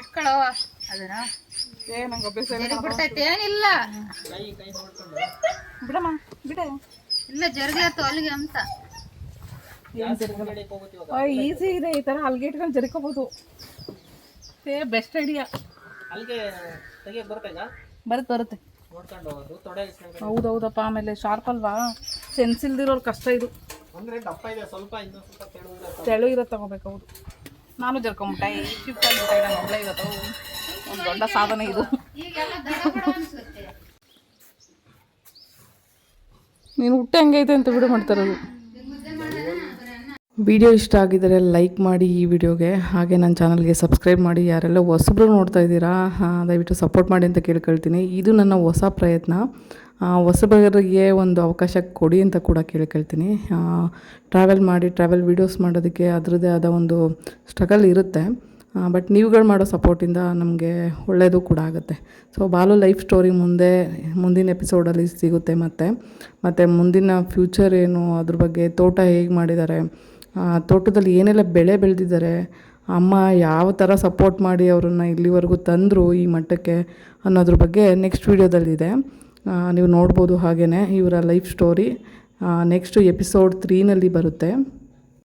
ಇಟ್ಕೊಳವ ಅದನ್ನ. ಏ ನಂಗೆ ಅಭ್ಯಾಸ ಇಲ್ಲ. ಬಿಡ್ತೈತೆ ಏನಿಲ್ಲ, ಬಿಡಮ್ಮ ಬಿಡ. ಇಲ್ಲ ಜರುಗ್ಲತ್ತು ಅಲ್ಲಿಗೆ ಅಂತ. ಈಸಿ ಇದೆ, ಈ ಥರ ಅಲ್ಲಿಗೆ ಇಟ್ಕೊಂಡು ಜರ್ಕೋಬೋದು. Best idea. ಬರುತ್ತೆ ಹೌದೌದಪ್ಪ. ಆಮೇಲೆ ಶಾರ್ಪ್ ಅಲ್ವಾ, ಸೆನ್ಸ್ ಇಲ್ದಿರೋರು ಕಷ್ಟ ಇದು. ತೆಳು ಇರೋ ತಗೋಬೇಕು. ಹೌದು, ನಾನು ಜರ್ಕೊಂಬಿಟ್ಟೆ. ಈ ಶಿಫ್ಟ್ ಆಗಿಬಿಟ್ಟೆ, ನಾನು ಒಳ್ಳೆ ಇವತ್ತು ಒಂದು ದೊಡ್ಡ ಸಾಧನೆ ಇದು. ನೀನು ಹುಟ್ಟೆ ಹಂಗೈತೆ ಅಂತ ವಿಡಿಯೋ ಮಾಡ್ತಾರದು. ವಿಡಿಯೋ ಇಷ್ಟ ಆಗಿದ್ದರೆ ಲೈಕ್ ಮಾಡಿ ಈ ವಿಡಿಯೋಗೆ, ಹಾಗೆ ನನ್ನ ಚಾನಲ್ಗೆ ಸಬ್ಸ್ಕ್ರೈಬ್ ಮಾಡಿ. ಯಾರೆಲ್ಲ ಹೊಸಬ್ರು ನೋಡ್ತಾ ಇದ್ದೀರಾ ದಯವಿಟ್ಟು ಸಪೋರ್ಟ್ ಮಾಡಿ ಅಂತ ಕೇಳ್ಕೊಳ್ತೀನಿ. ಇದು ನನ್ನ ಹೊಸ ಪ್ರಯತ್ನ. ಹೊಸಬರಿಗೆ ಒಂದು ಅವಕಾಶ ಕೊಡಿ ಅಂತ ಕೂಡ ಕೇಳ್ಕೊಳ್ತೀನಿ. ಟ್ರಾವೆಲ್ ಮಾಡಿ ಟ್ರಾವೆಲ್ ವೀಡಿಯೋಸ್ ಮಾಡೋದಕ್ಕೆ ಅದರದ್ದೇ ಆದ ಒಂದು ಸ್ಟ್ರಗಲ್ ಇರುತ್ತೆ. ಬಟ್ ನೀವುಗಳು ಮಾಡೋ ಸಪೋರ್ಟಿಂದ ನಮಗೆ ಒಳ್ಳೆಯದು ಕೂಡ ಆಗುತ್ತೆ. ಸೊ ಬಾಲು ಲೈಫ್ ಸ್ಟೋರಿ ಮುಂದಿನ ಎಪಿಸೋಡಲ್ಲಿ ಸಿಗುತ್ತೆ. ಮತ್ತು ಮುಂದಿನ ಫ್ಯೂಚರ್ ಏನು, ಅದ್ರ ಬಗ್ಗೆ ತೋಟ ಹೇಗೆ ಮಾಡಿದ್ದಾರೆ, ತೋಟದಲ್ಲಿ ಏನೆಲ್ಲ ಬೆಳೆ ಬೆಳೆದಿದ್ದಾರೆ, ಅಮ್ಮ ಯಾವ ಥರ ಸಪೋರ್ಟ್ ಮಾಡಿ ಅವರನ್ನು ಇಲ್ಲಿವರೆಗೂ ತಂದರು ಈ ಮಟ್ಟಕ್ಕೆ ಅನ್ನೋದ್ರ ಬಗ್ಗೆ ನೆಕ್ಸ್ಟ್ ವೀಡಿಯೋದಲ್ಲಿದೆ, ನೀವು ನೋಡ್ಬೋದು. ಹಾಗೆಯೇ ಇವರ ಲೈಫ್ ಸ್ಟೋರಿ ನೆಕ್ಸ್ಟು ಎಪಿಸೋಡ್ 3ನಲ್ಲಿ ಬರುತ್ತೆ.